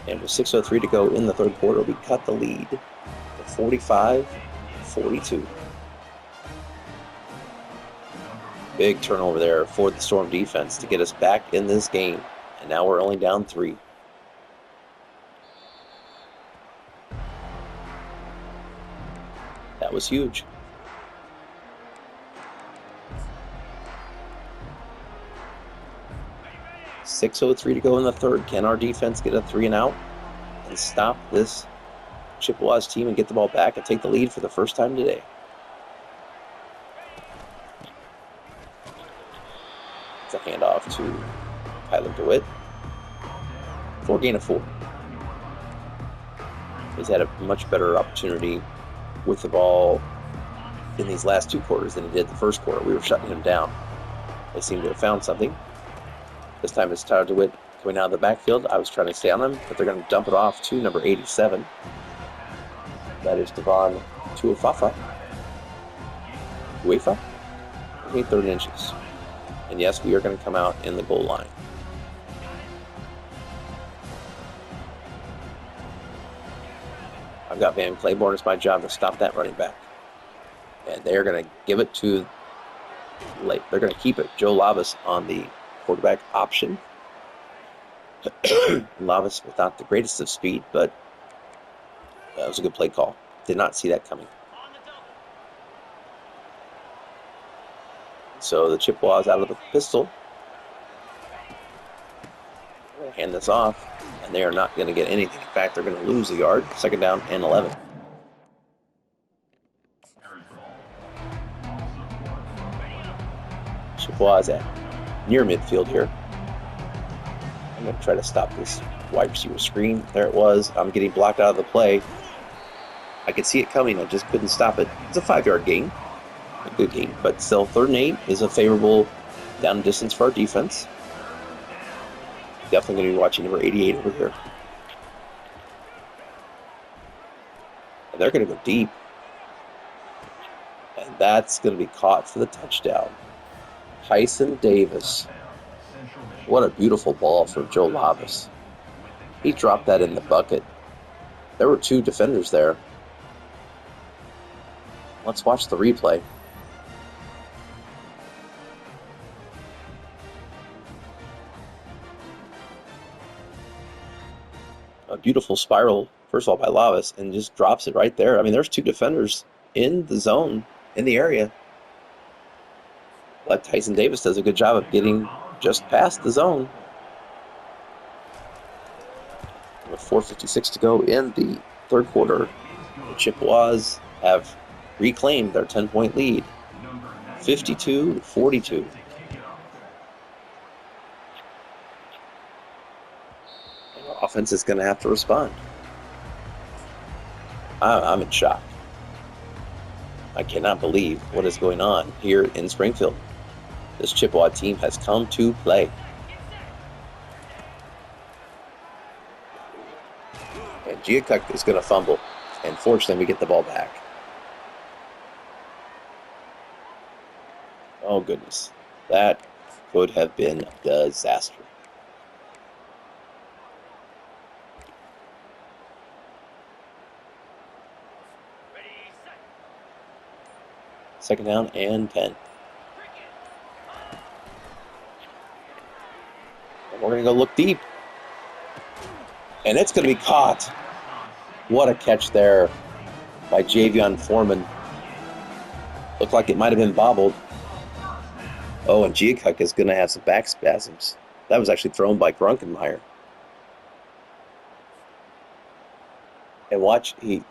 And with 6:03 to go in the third quarter, we cut the lead to 45-42. Big turnover there for the Storm defense to get us back in this game. And now we're only down 3. That was huge. .603 to go in the third. Can our defense get a 3 and out and stop this Chippewas team and get the ball back and take the lead for the first time today? It's a handoff to Tyler DeWitt. 4 gain of 4. He's had a much better opportunity with the ball in these last 2 quarters than he did the first quarter. We were shutting him down. They seem to have found something. This time it's Tyler DeWitt going out of the backfield. I was trying to stay on him, but they're going to dump it off to number 87. That is Devon Tuafafa. UEFA? 3rd inches. And yes, we are going to come out in the goal line. I've got Van Claiborne. It's my job to stop that running back. And they're going to give it to late. They're going to keep it. Joe Lavis on the quarterback option. Lavis without the greatest of speed, but that was a good play call. Did not see that coming. So the Chippewas out of the pistol. I'm going to hand this off, and they are not going to get anything. In fact, they're going to lose a yard. 2nd down and 11. Chippewas at near midfield here. I'm going to try to stop this wide receiver screen. There it was. I'm getting blocked out of the play. I could see it coming. I just couldn't stop it. It's a 5-yard gain. A good gain. But still, 3rd and 8 is a favorable down distance for our defense. Definitely going to be watching number 88 over here. And they're going to go deep. And that's going to be caught for the touchdown. Tyson Davis. What a beautiful ball for Joe Lavis. He dropped that in the bucket. There were 2 defenders there. Let's watch the replay. A beautiful spiral, first of all, by Lavis, and just drops it right there. I mean, there's 2 defenders in the zone, in the area. But Tyson Davis does a good job of getting just past the zone. With 4:56 to go in the 3rd quarter, the Chippewas have reclaimed their 10-point lead, 52-42. And our offense is going to have to respond. I'm in shock. I cannot believe what is going on here in Springfield. This Chippewa team has come to play. And Giacuk is going to fumble. And fortunately, we get the ball back. Oh, goodness. That could have been a disaster. Second down and 10. And we're going to go look deep. And it's going to be caught. What a catch there by Javion Foreman. Looked like it might have been bobbled. Oh, and Giacuk is going to have some back spasms. That was actually thrown by Grunkenmeyer. And watch, he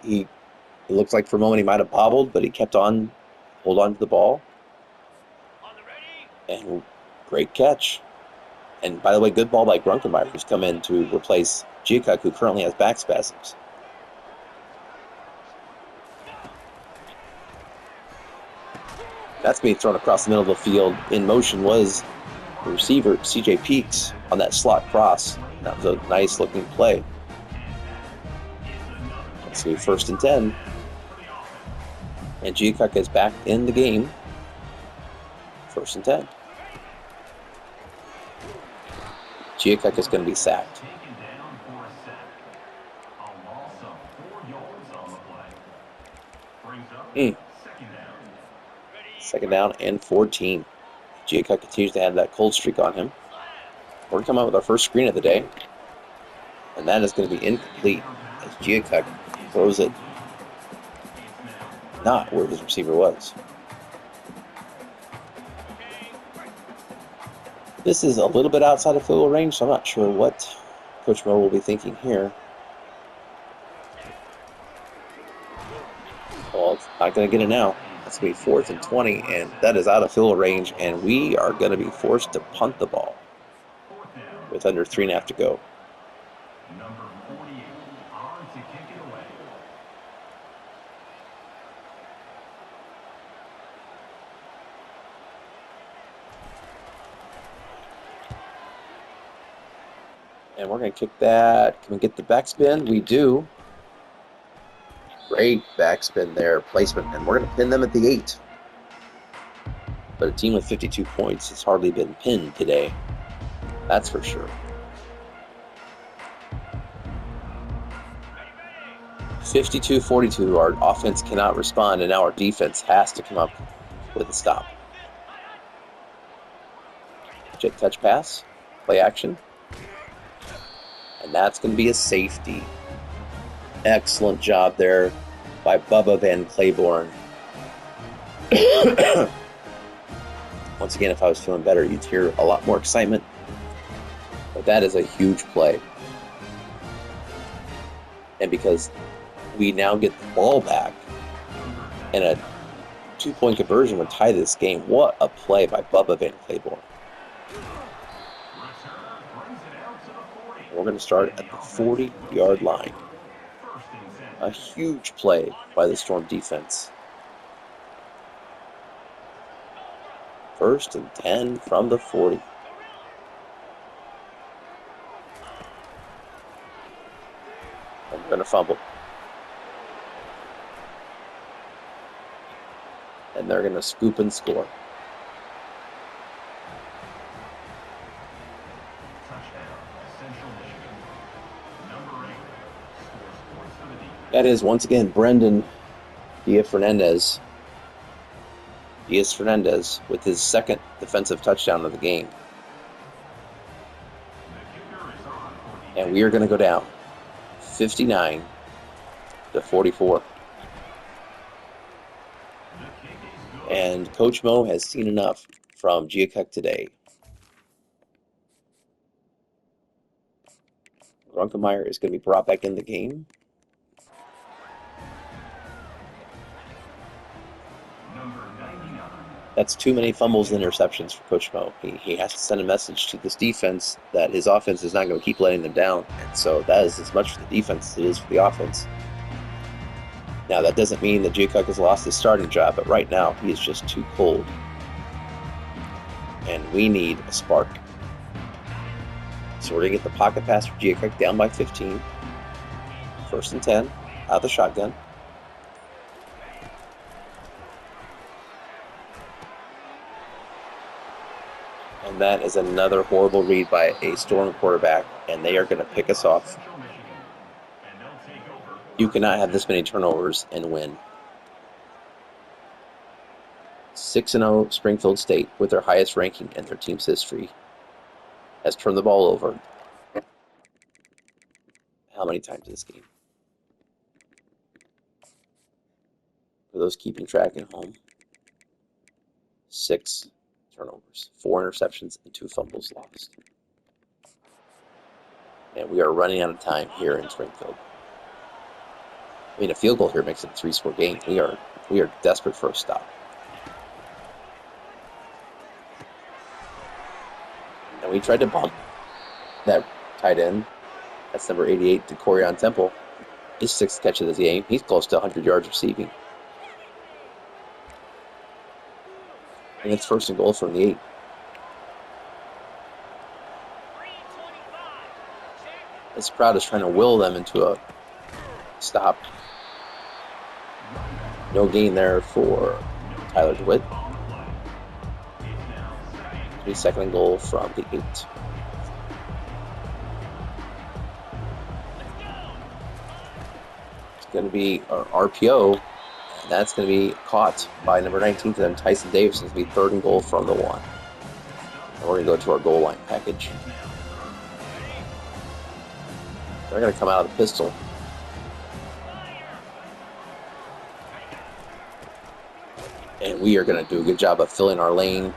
looks like for a moment he might have bobbled, but he kept on, hold on to the ball. And great catch. And by the way, good ball by Grunkenmeyer, who's come in to replace Giacuk, who currently has back spasms. That's being thrown across the middle of the field. In motion was the receiver, C.J. Peaks, on that slot cross. That was a nice-looking play. Let's see, 1st and 10. And Giacuk is back in the game. 1st and 10. Giacuk is going to be sacked. Second down and 14. Giacuk continues to have that cold streak on him. We're going to come out with our first screen of the day. And that is going to be incomplete as Giacuk throws it not where his receiver was. This is a little bit outside of field goal range, so I'm not sure what Coach Mo will be thinking here. Well, it's not going to get it now. That's going to be 4th and 20, and that is out of field goal range, and we are going to be forced to punt the ball with under 3.5 to go. Number 48 on to kick it away. And we're going to kick that. Can we get the backspin? We do. Great backspin there, placement, and we're going to pin them at the 8. But a team with 52 points has hardly been pinned today. That's for sure. 52-42, our offense cannot respond, and now our defense has to come up with a stop. Jet touch pass, play action. And that's going to be a safety. Excellent job there by Bubba Van Claiborne. Once again, if I was feeling better, you'd hear a lot more excitement. But that is a huge play. And because we now get the ball back and a 2-point conversion would tie this game, what a play by Bubba Van Claiborne. We're going to start at the 40-yard line. A huge play by the Storm defense. 1st and 10 from the 40. And we're going to fumble. And they're going to scoop and score. That is, once again, Brendan Diaz-Fernandez with his 2nd defensive touchdown of the game. And we are going to go down 59-44. And Coach Mo has seen enough from Giacuk today. Runkemeyer is going to be brought back in the game. That's too many fumbles and interceptions for Coach Mo. He has to send a message to this defense that his offense is not going to keep letting them down. And so that is as much for the defense as it is for the offense. Now, that doesn't mean that Giacuk has lost his starting job, but right now he is just too cold. And we need a spark. So we're going to get the pocket pass for Giacuk down by 15. 1st and 10 out of the shotgun. And that is another horrible read by a Storm quarterback, and they are going to pick us off. You cannot have this many turnovers and win. 6-0 Springfield State, with their highest ranking in their team's history, has turned the ball over. How many times this game? For those keeping track at home, 6 turnovers, 4 interceptions, and 2 fumbles lost. And we are running out of time here in Springfield. I mean, a field goal here makes it a 3-score game. We are desperate for a stop. And we tried to bump that tight end. That's number 88 to Corian Temple. His 6th catch of the game. He's close to 100 yards receiving. And it's 1st and goal from the 8. This crowd is trying to will them into a stop. No gain there for Tyler DeWitt. 2nd and goal from the 8. It's going to be our RPO. And that's going to be caught by number 19 for them, Tyson Davis. It's going to be 3rd and goal from the 1. And we're going to go to our goal line package. They're going to come out of the pistol. We are going to do a good job of filling our lane.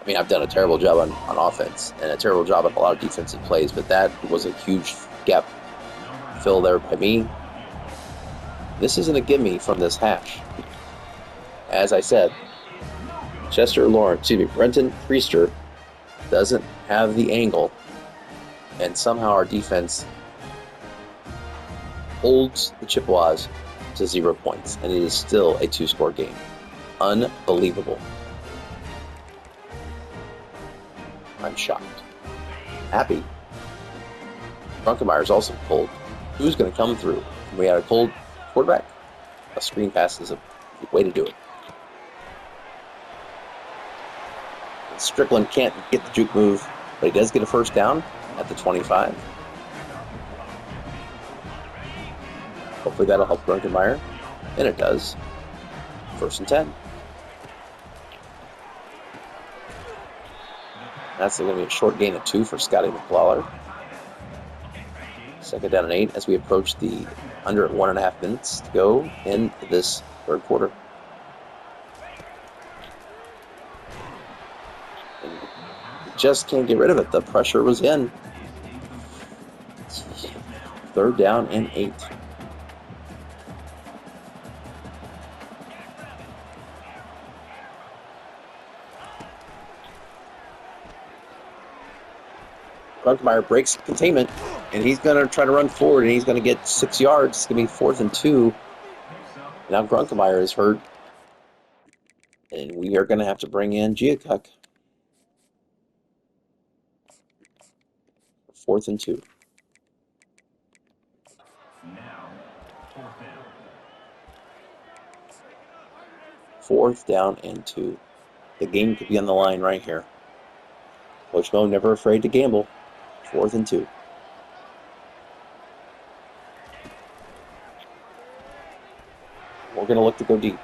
I mean, I've done a terrible job on offense and a terrible job on a lot of defensive plays, but that was a huge gap fill there by me. This isn't a gimme from this hash. As I said, Brenton Priester doesn't have the angle, and somehow our defense holds the Chippewas to 0 points, and it is still a 2-score game. Unbelievable. I'm shocked. Happy. Brunkemeier's also cold. Who's going to come through? We had a cold quarterback. A screen pass is a way to do it. And Strickland can't get the juke move, but he does get a first down at the 25. Hopefully that'll help Brunkemeyer. And it does. 1st and 10. That's going to be a short gain of 2 for Scotty McLawler. 2nd down and 8 as we approach the under 1.5 minutes to go in this 3rd quarter. And just can't get rid of it. The pressure was in. 3rd down and 8. Brunkemeyer breaks containment, and he's going to try to run forward, and he's going to get 6 yards. It's going to be 4th and 2. Now Brunkemeyer is hurt, and we are going to have to bring in Giacuk. 4th and 2. Fourth down and 2. The game could be on the line right here. Coach Mo never afraid to gamble. 4th and 2. We're going to look to go deep.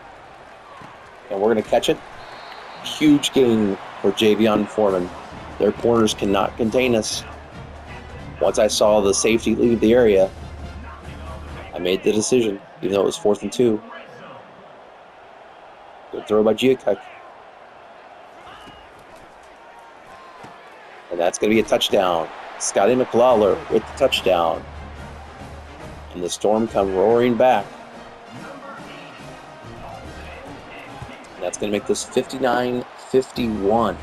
And we're going to catch it. Huge gain for Javion Foreman. Their corners cannot contain us. Once I saw the safety leave the area, I made the decision, even though it was 4th and 2. Good throw by Giacuk. And that's going to be a touchdown. Scotty McLawler with the touchdown. And the Storm come roaring back. And that's going to make this 59-51.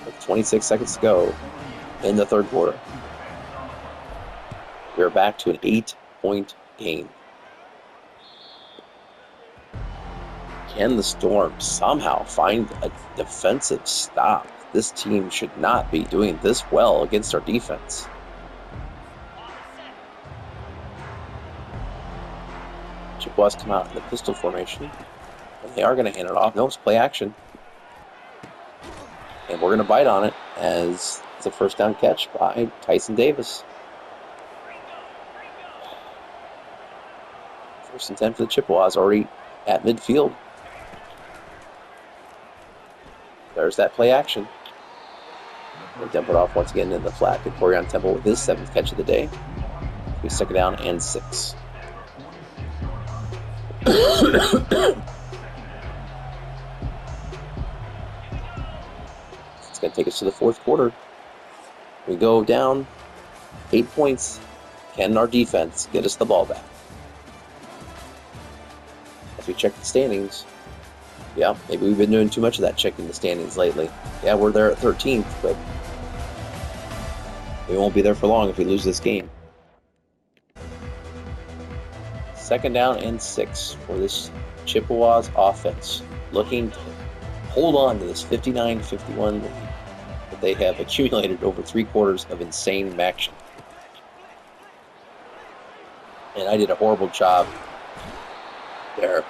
With 26 seconds to go in the 3rd quarter. We're back to an 8-point game. Can the Storm somehow find a defensive stop? This team should not be doing this well against our defense. Chippewas come out in the pistol formation, and they are going to hand it off. No, it's play action. And we're going to bite on it as it's a 1st down catch by Tyson Davis. 1st and 10 for the Chippewas, already at midfield. There's that play action. They dump it off once again in the flat to Corian Temple with his 7th catch of the day. We 2nd down and 6. It's going to take us to the 4th quarter. We go down 8 points. Can our defense get us the ball back? As we check the standings, yeah, maybe we've been doing too much of that checking the standings lately. Yeah, we're there at 13th, but we won't be there for long if we lose this game. 2nd down and 6 for this Chippewas offense, looking to hold on to this 59-51 lead that they have accumulated over 3 quarters of insane MACtion. And I did a horrible job there.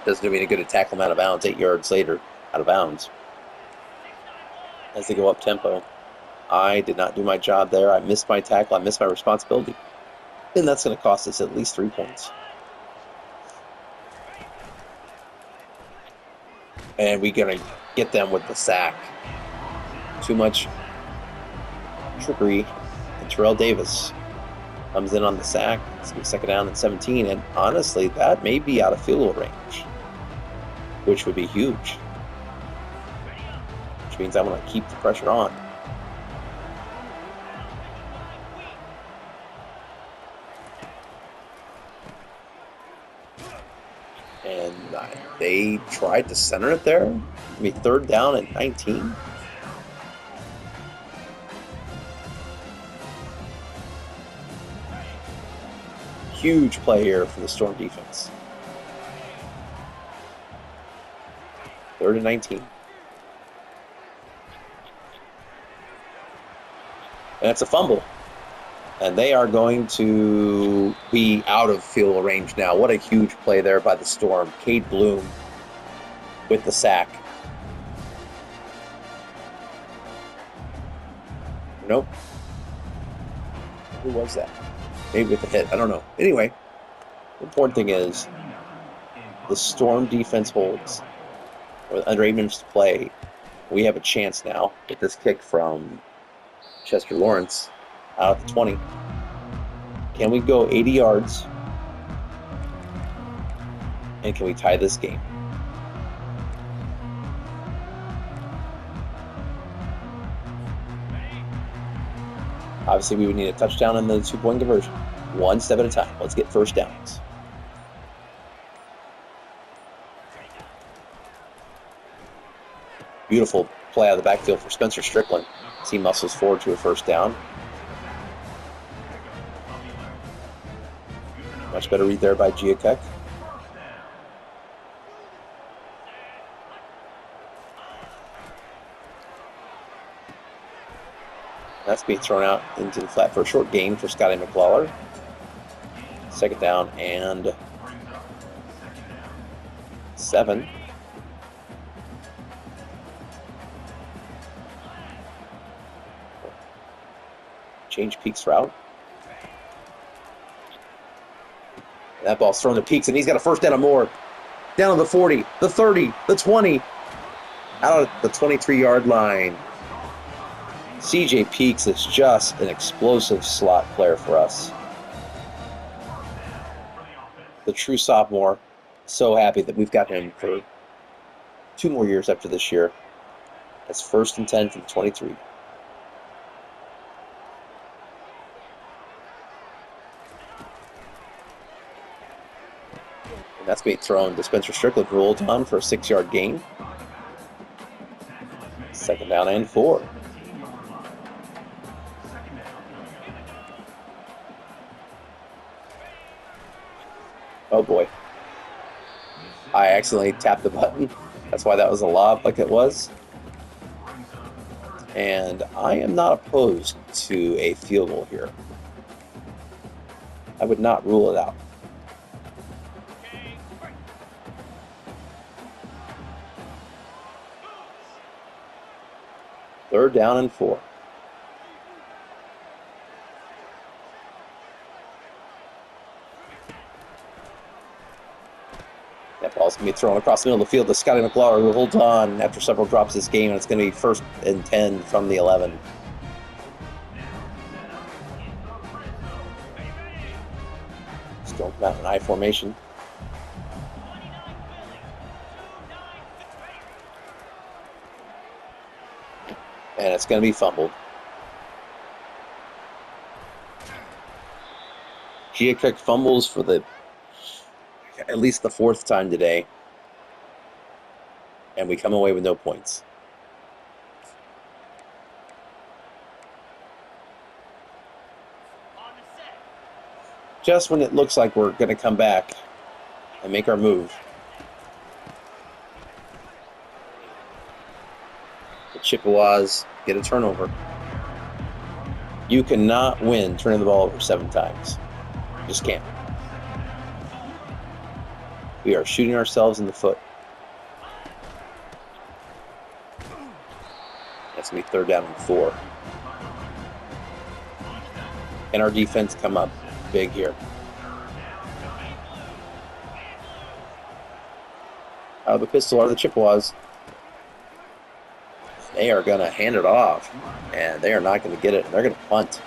Doesn't do me any good to tackle him out of bounds 8 yards later, out of bounds. As they go up tempo, I did not do my job there. I missed my tackle. I missed my responsibility. And that's going to cost us at least 3 points. And we're going to get them with the sack. Too much trickery. And Terrell Davis Comes in on the sack. It's going to be second down and 17. And honestly, that may be out of field goal range, which would be huge. Which means I want to keep the pressure on. And they tried to center it there. I mean, third down at 19. Huge play here for the Storm defense. 3rd and 19. And it's a fumble. And they are going to be out of field goal range now. What a huge play there by the Storm. Cade Bloom with the sack. Nope. Who was that? Maybe with the hit. I don't know. Anyway, the important thing is the Storm defense holds. With under 8 minutes to play, we have a chance now with this kick from Chester Lawrence out at the 20. Can we go 80 yards? And can we tie this game? Obviously, we would need a touchdown in the 2-point conversion. One step at a time. Let's get first downs. Beautiful play out of the backfield for Spencer Strickland as he muscles forward to a first down. Much better read there by Giacek. That's being thrown out into the flat for a short gain for Scotty McLawler. Second down and 7. Change Peaks route. That ball's thrown to Peaks, and he's got a first down or more. Down to the 40, the 30, the 20. Out of the 23-yard line. CJ Peaks is just an explosive slot player for us. The true sophomore. So happy that we've got him for 2 more years after this year. That's 1st and 10 from 23. And that's being thrown to Spencer Strickland, rolled on for a 6-yard gain. Second down and 4. Oh boy. I accidentally tapped the button. That's why that was a lob like it was. And I am not opposed to a field goal here. I would not rule it out. Third down and 4. That ball's going to be thrown across the middle of the field to Scotty McLaurin, who holds on after several drops this game, and it's going to be 1st and 10 from the 11. Still come out in I formation. And it's going to be fumbled. Giacek fumbles for at least the 4th time today. And we come away with no points. Just when it looks like we're going to come back and make our move, the Chippewas get a turnover. You cannot win turning the ball over 7 times. You just can't. We are shooting ourselves in the foot. That's going to be 3rd down and 4. And our defense come up big here. Out of the pistol are the Chippewas. They are going to hand it off, and they are not going to get it. They're going to punt.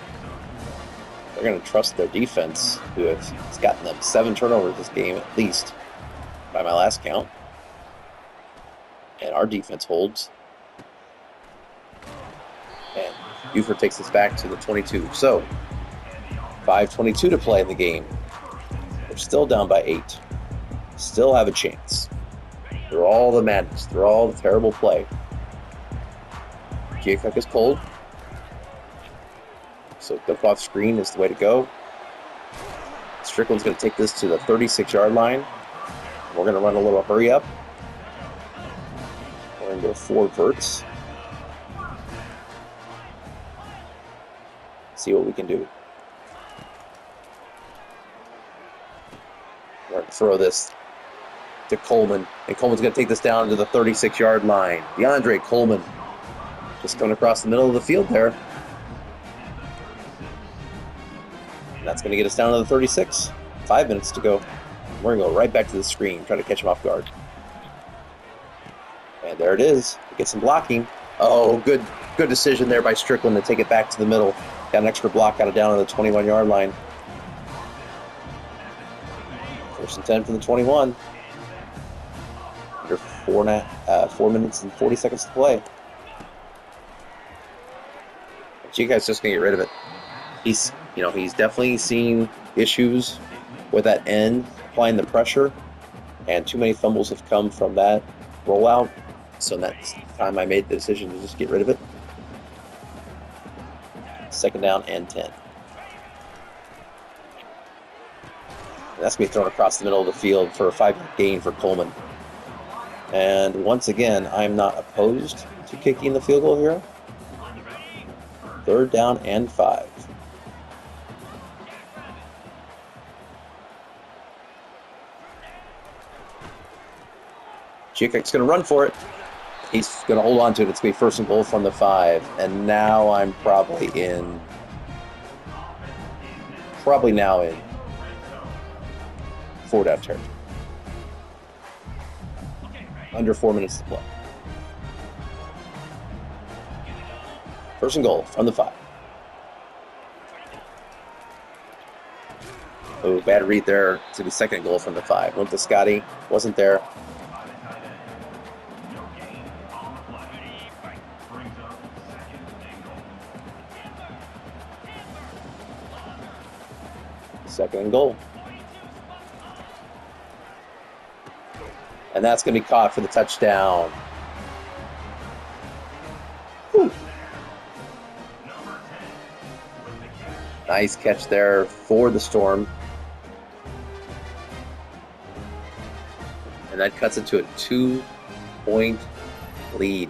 They're going to trust their defense, who has gotten them 7 turnovers this game at least, by my last count. And our defense holds. And Buford takes us back to the 22. So, 5:22 to play in the game. We're still down by 8. Still have a chance. Through all the madness, through all the terrible play. Jacob is cold. So dump off screen is the way to go. Strickland's going to take this to the 36-yard line. We're going to run a little hurry up. We're going to go 4 verts. See what we can do. We're going to throw this to Coleman. And Coleman's going to take this down to the 36-yard line. DeAndre Coleman just coming across the middle of the field there. And that's going to get us down to the 36. 5 minutes to go. We're going to go right back to the screen, try to catch him off guard. And there it is. We get some blocking. Oh, good decision there by Strickland to take it back to the middle. Got an extra block, got it down to the 21-yard line. 1st and 10 from the 21. Under 4 minutes and 40 seconds to play. Chica's just going to get rid of it. He's definitely seen issues with that end, applying the pressure, and too many fumbles have come from that rollout. So that's the time I made the decision to just get rid of it. 2nd down and 10. And that's going to be thrown across the middle of the field for a 5-yard gain for Coleman. And once again, I'm not opposed to kicking the field goal here. 3rd down and 5. Chikek's going to run for it. He's going to hold on to it. It's going to be 1st and goal from the 5. And now I'm probably now in 4-down territory. Under 4 minutes to play. 1st and goal from the 5. Oh, bad read there. It's going to be 2nd goal from the 5. Went to Scotty. Wasn't there. Second and goal. And that's going to be caught for the touchdown. Whew. Nice catch there for the Storm. And that cuts into a 2-point lead.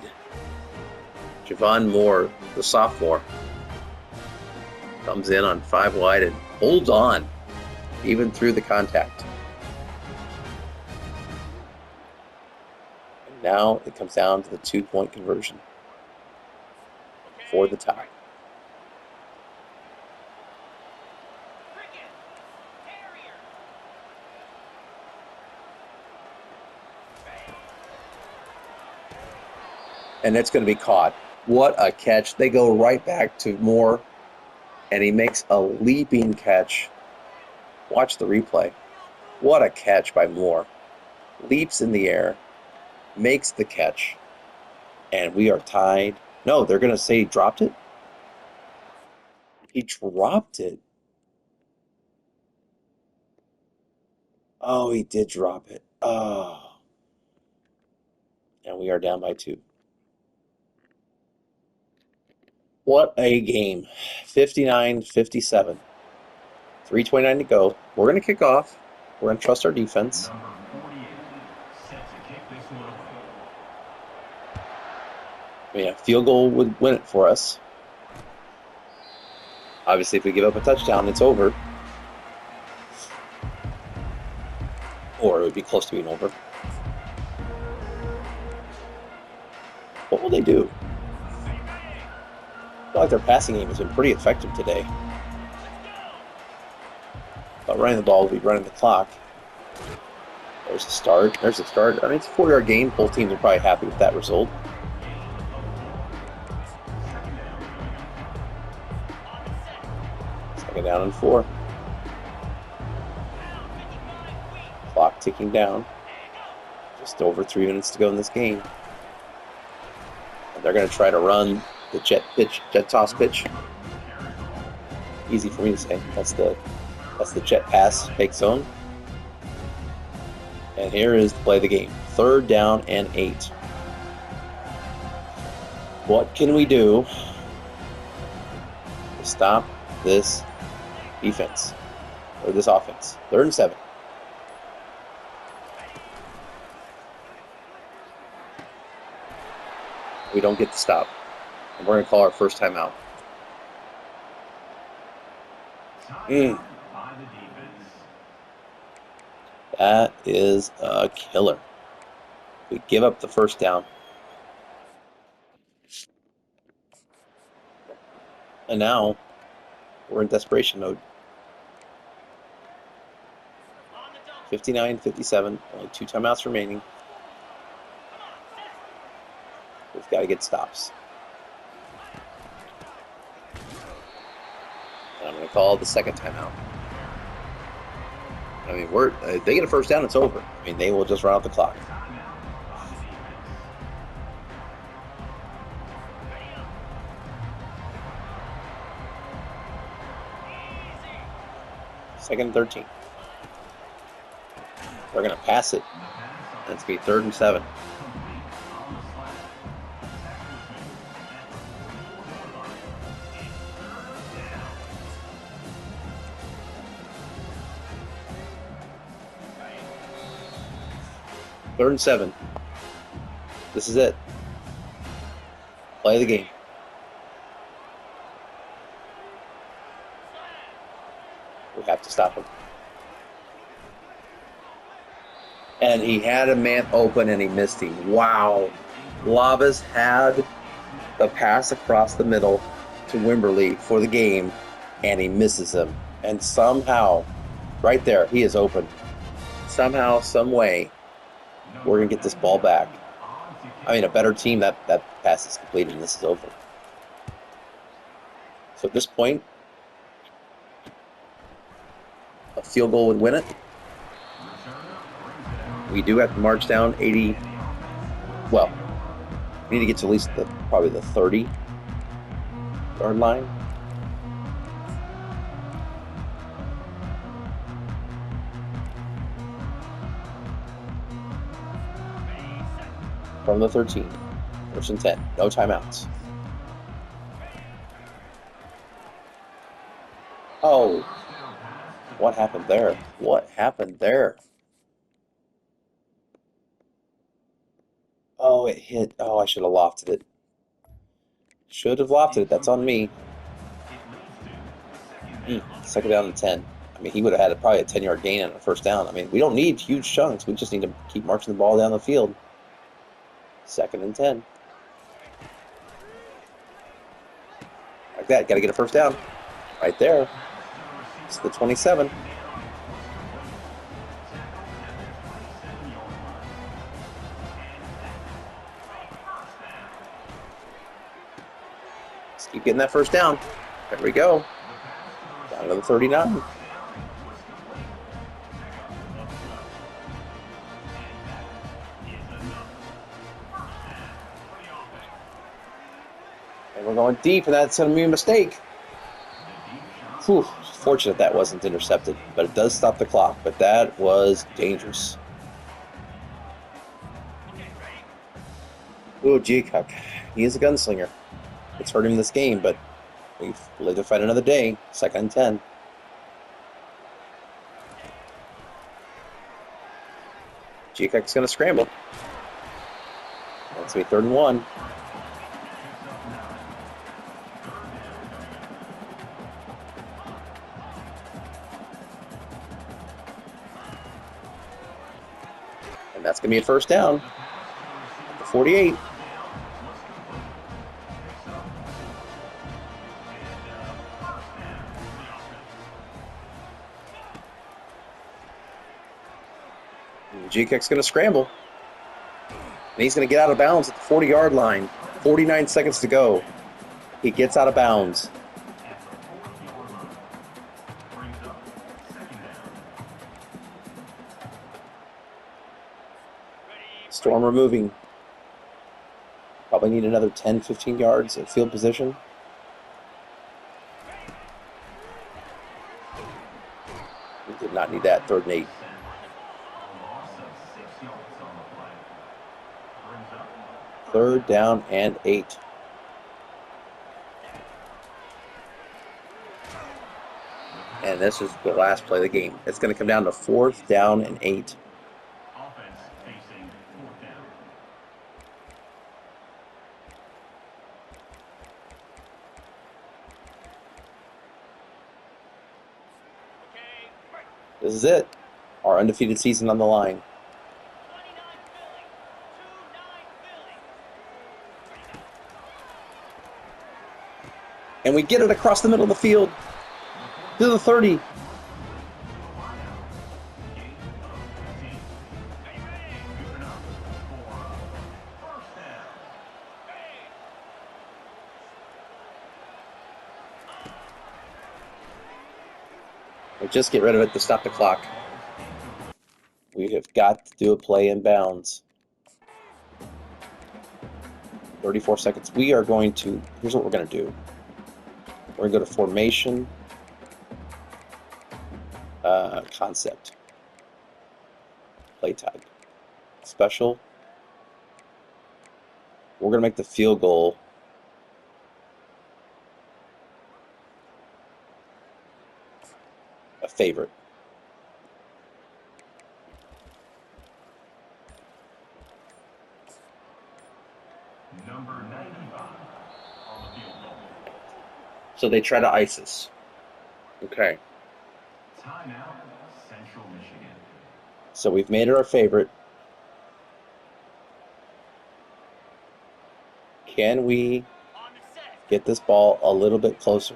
Javon Moore, the sophomore, comes in on 5 wide and holds on even through the contact. And now it comes down to the 2-point conversion for the tie. And it's going to be caught. What a catch. They go right back to Moore, and he makes a leaping catch. Watch the replay. What a catch by Moore. Leaps in the air, makes the catch, and we are tied. No, they're going to say he dropped it? He dropped it. Oh, he did drop it. Oh. And we are down by 2. What a game. 59-57. 3:29 to go. We're going to kick off. We're going to trust our defense. Yeah, field goal would win it for us. Obviously, if we give up a touchdown, it's over. Or it would be close to being over. What will they do? I feel like their passing game has been pretty effective today. But running the ball will be running the clock. There's a start. There's a start. I mean, it's a 4-yard gain. Both teams are probably happy with that result. Second down and 4. Clock ticking down. Just over 3 minutes to go in this game. And they're going to try to run the jet toss pitch. Easy for me to say. That's the jet pass fake zone. And here is the play of the game. 3rd down and 8. What can we do to stop this defense or this offense? 3rd and 7. We don't get the stop. And we're going to call our first timeout. That is a killer. We give up the first down. And now we're in desperation mode. 59-57, only 2 timeouts remaining. We've got to get stops. And I'm going to call the second timeout. I mean, if they get a first down, it's over. I mean, they will just run out the clock. Second and 13. They're going to pass it. And it's going to be 3rd and 7. Third and 7. This is it. Play the game. We have to stop him. And he had a man open and he missed him. Wow. Labas had the pass across the middle to Wimberly for the game, and he misses him. And somehow, right there, he is open. Somehow, some way, we're going to get this ball back. I mean, a better team, that pass is completed and this is over. So at this point, a field goal would win it. We do have to march down 80. Well, we need to get to at least probably the 30-yard line. From the 13. 1st and 10. No timeouts. Oh. What happened there? What happened there? Oh, it hit. Oh, I should have lofted it. Should have lofted it. That's on me. 2nd down and 10. I mean, he would have had probably a 10-yard gain on a first down. I mean, we don't need huge chunks. We just need to keep marching the ball down the field. 2nd and 10. Like that. Got to get a first down. Right there. It's the 27. Let's keep getting that first down. There we go. Down to the 39. And we're going deep, and that's going to be a mistake. Whew, fortunate that wasn't intercepted, but it does stop the clock. But that was dangerous. Oh, G-Cuck. He is a gunslinger. It's hurt him this game, but we've lived to fight another day. 2nd and 10. G-Cuck's going to scramble. That's going to be 3rd and 1. And that's going to be a first down at the 48. G-Kick's going to scramble. And he's going to get out of bounds at the 40-yard line. 49 seconds to go. He gets out of bounds. Storm are moving. Probably need another 10, 15 yards of field position. We did not need that. 3rd and 8. Third down and 8. And this is the last play of the game. It's going to come down to 4th down and 8. Offense facing 4th down. This is it. Our undefeated season on the line. And we get it across the middle of the field to the 30. We'll just get rid of it to stop the clock. We have got to do a play in bounds. 34 seconds. We are going to, here's what we're going to do. We're going to go to formation, concept, play type, special. We're going to make the field goal a favorite. Number 95 on the field goal. So they try to ice us. Okay. Timeout, Central Michigan. So we've made it our favorite. Can we get this ball a little bit closer?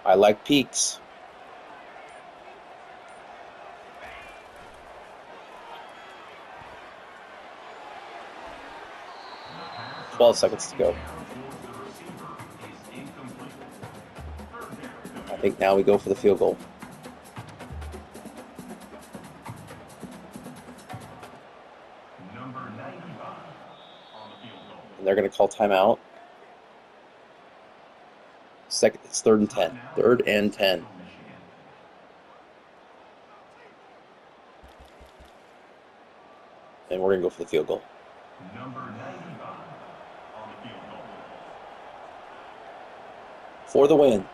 I like peaks. 12 seconds to go. I think now we go for the field goal. Number 95 on the field goal. And they're going to call timeout. Second, it's 3rd and 10. 3rd and 10. And we're going to go for the field goal. Number 95 on the field goal. For the win.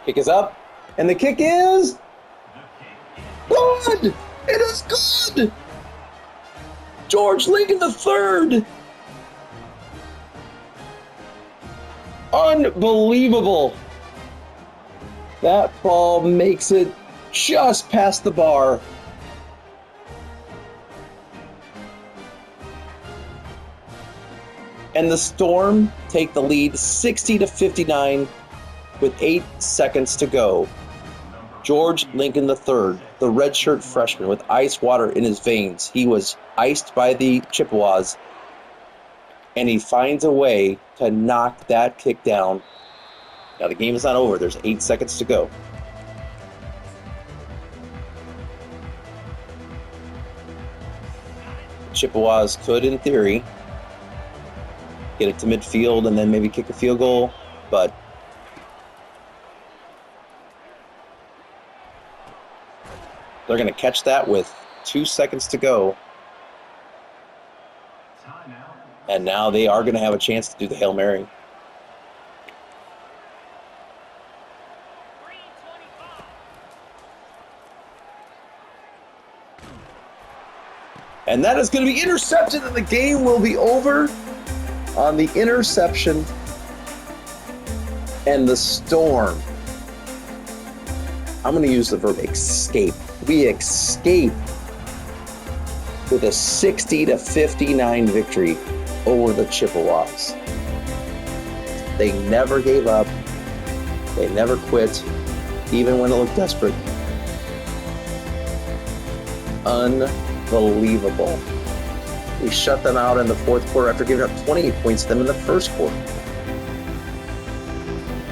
Kick is up. And the kick is good! It is good! George Lincoln III. Unbelievable. That ball makes it just past the bar. And the Storm take the lead 60-59 with 8 seconds to go. George Lincoln III, the redshirt freshman with ice water in his veins. He was iced by the Chippewas, and he finds a way to knock that kick down. Now the game is not over. There's 8 seconds to go. Chippewas could, in theory, get it to midfield and then maybe kick a field goal, but they're going to catch that with 2 seconds to go. And now they are going to have a chance to do the Hail Mary. And that is going to be intercepted, and the game will be over on the interception. And the Storm, I'm going to use the verb escape. We escape with a 60-59 victory over the Chippewas. They never gave up. They never quit, even when it looked desperate. Unbelievable. We shut them out in the fourth quarter after giving up 28 points to them in the first quarter.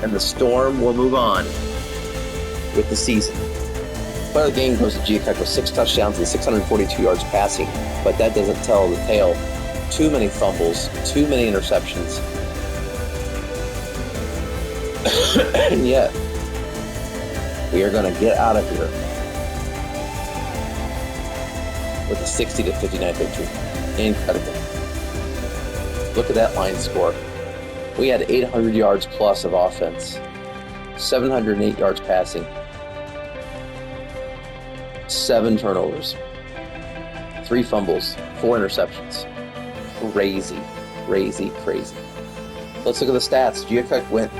And the Storm will move on with the season. Player of the game goes to Giacuk with 6 touchdowns and 642 yards passing, but that doesn't tell the tale. Too many fumbles, too many interceptions. And yet, we are going to get out of here with a 60-59 victory. Incredible. Look at that line score. We had 800 yards plus of offense, 708 yards passing, 7 turnovers, 3 fumbles, 4 interceptions. Crazy. Let's look at the stats. Giacuk went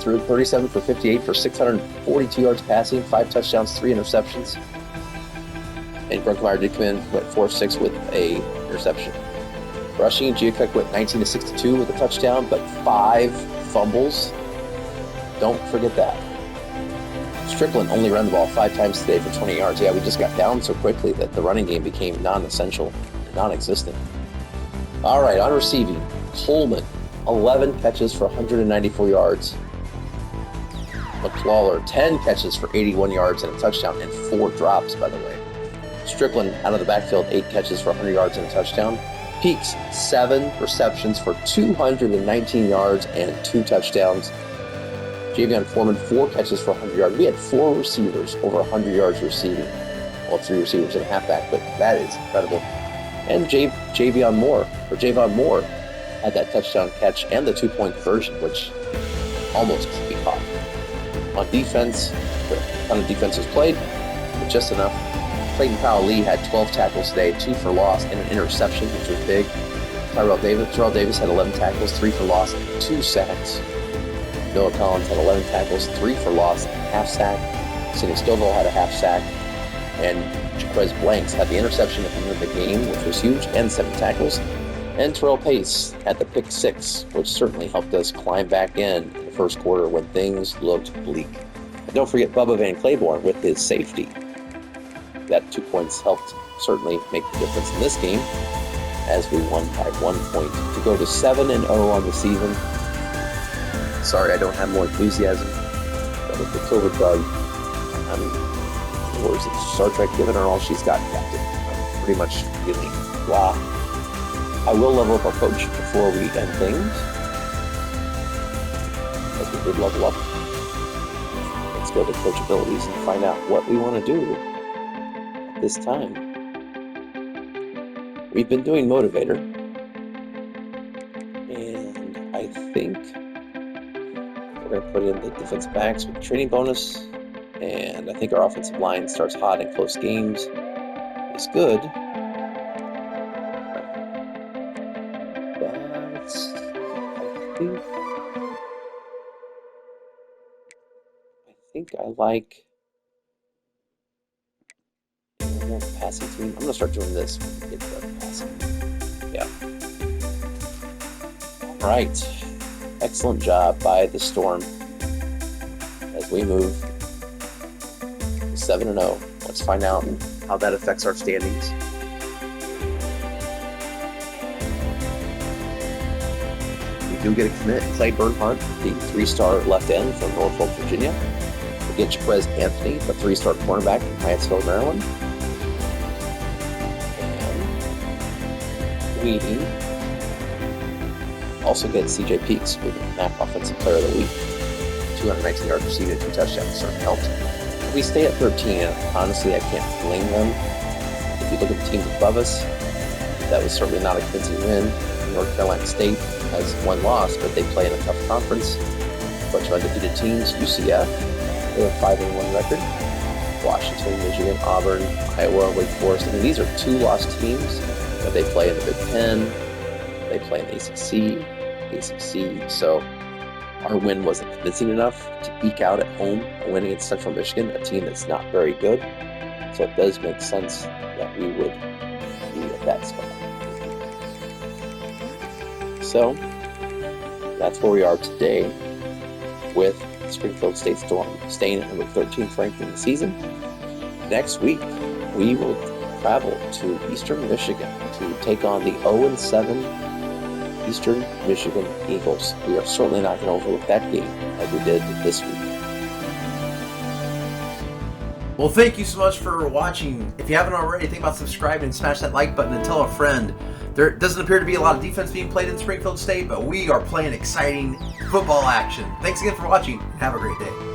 through 37 for 58 for 642 yards passing, 5 touchdowns, 3 interceptions. And Grunkemeyer did come in, went 4-6 with a interception. Rushing, Giacuk went 19-62 with a touchdown, but 5 fumbles. Don't forget that. Strickland only ran the ball 5 times today for 20 yards. Yeah, we just got down so quickly that the running game became non-essential, non-existent. All right, on receiving, Coleman, 11 catches for 194 yards. McLawler, 10 catches for 81 yards and a touchdown, and 4 drops, by the way. Strickland, out of the backfield, 8 catches for 100 yards and a touchdown. Peaks, 7 receptions for 219 yards and 2 touchdowns. Javion Foreman, 4 catches for 100 yards. We had 4 receivers over 100 yards receiving. Well, 3 receivers and a halfback, but that is incredible. And Javon Moore had that touchdown catch and the 2-point conversion, which almost could be caught. On defense, the ton of defense was played, but just enough. Clayton Powell-Lee had 12 tackles today, 2 for loss, and an interception, which was big. Terrell Davis had 11 tackles, 3 for loss, and 2 sacks. Noah Collins had 11 tackles, 3 for loss, and a half sack. Sidney Stovall had a half sack. And Jaquez Blanks had the interception at the end of the game, which was huge, and 7 tackles. And Terrell Pace had the pick 6, which certainly helped us climb back in the first quarter when things looked bleak. And don't forget Bubba Van Claiborne with his safety. That 2 points helped certainly make the difference in this game as we won by 1 point to go to 7-0 on the season. Sorry, I don't have more enthusiasm, but with the COVID bug, or is it Star Trek giving her all she's got, Captain? I'm pretty much feeling blah. I will level up our coach before we end things, as we did level up. Let's go to coach abilities and find out what we want to do at this time. We've been doing motivator, and I think we're going to put in the defensive backs with training bonus. And I think our offensive line starts hot in close games. It's good. But I think I like passing team. I'm going to start doing this when we get to passing. Yeah. All right. Excellent job by the Storm as we move 7-0. Let's find out how that affects our standings. We do get a commit. Clay Bernhardt, the 3-star left end from Norfolk, Virginia. We get Jaquez Anthony, the 3-star cornerback from Hyattsville, Maryland. And we also get CJ Peaks with MAC Offensive Player of the Week. 219 yards receiving and 2 touchdowns, certainly helped. We stay at 13, and honestly, I can't blame them. If you look at the teams above us, that was certainly not a convincing win. North Carolina State has 1 loss, but they play in a tough conference. A bunch of undefeated teams. UCF, they have a 5-1 record. Washington, Michigan, Auburn, Iowa, Wake Forest. I mean, these are 2-loss teams, but they play in the Big Ten. They play in the ACC. So our win wasn't convincing enough to eke out at home a win against Central Michigan, a team that's not very good. So it does make sense that we would be at that spot. So that's where we are today with Springfield State Storm staying at number 13th ranked in the season. Next week, we will travel to Eastern Michigan to take on the 0-7 Eastern Michigan Eagles. We are certainly not going to overlook that game like we did this week. Well, thank you so much for watching. If you haven't already, think about subscribing and smash that like button and tell a friend. There doesn't appear to be a lot of defense being played in Springfield State, but we are playing exciting football action. Thanks again for watching. Have a great day.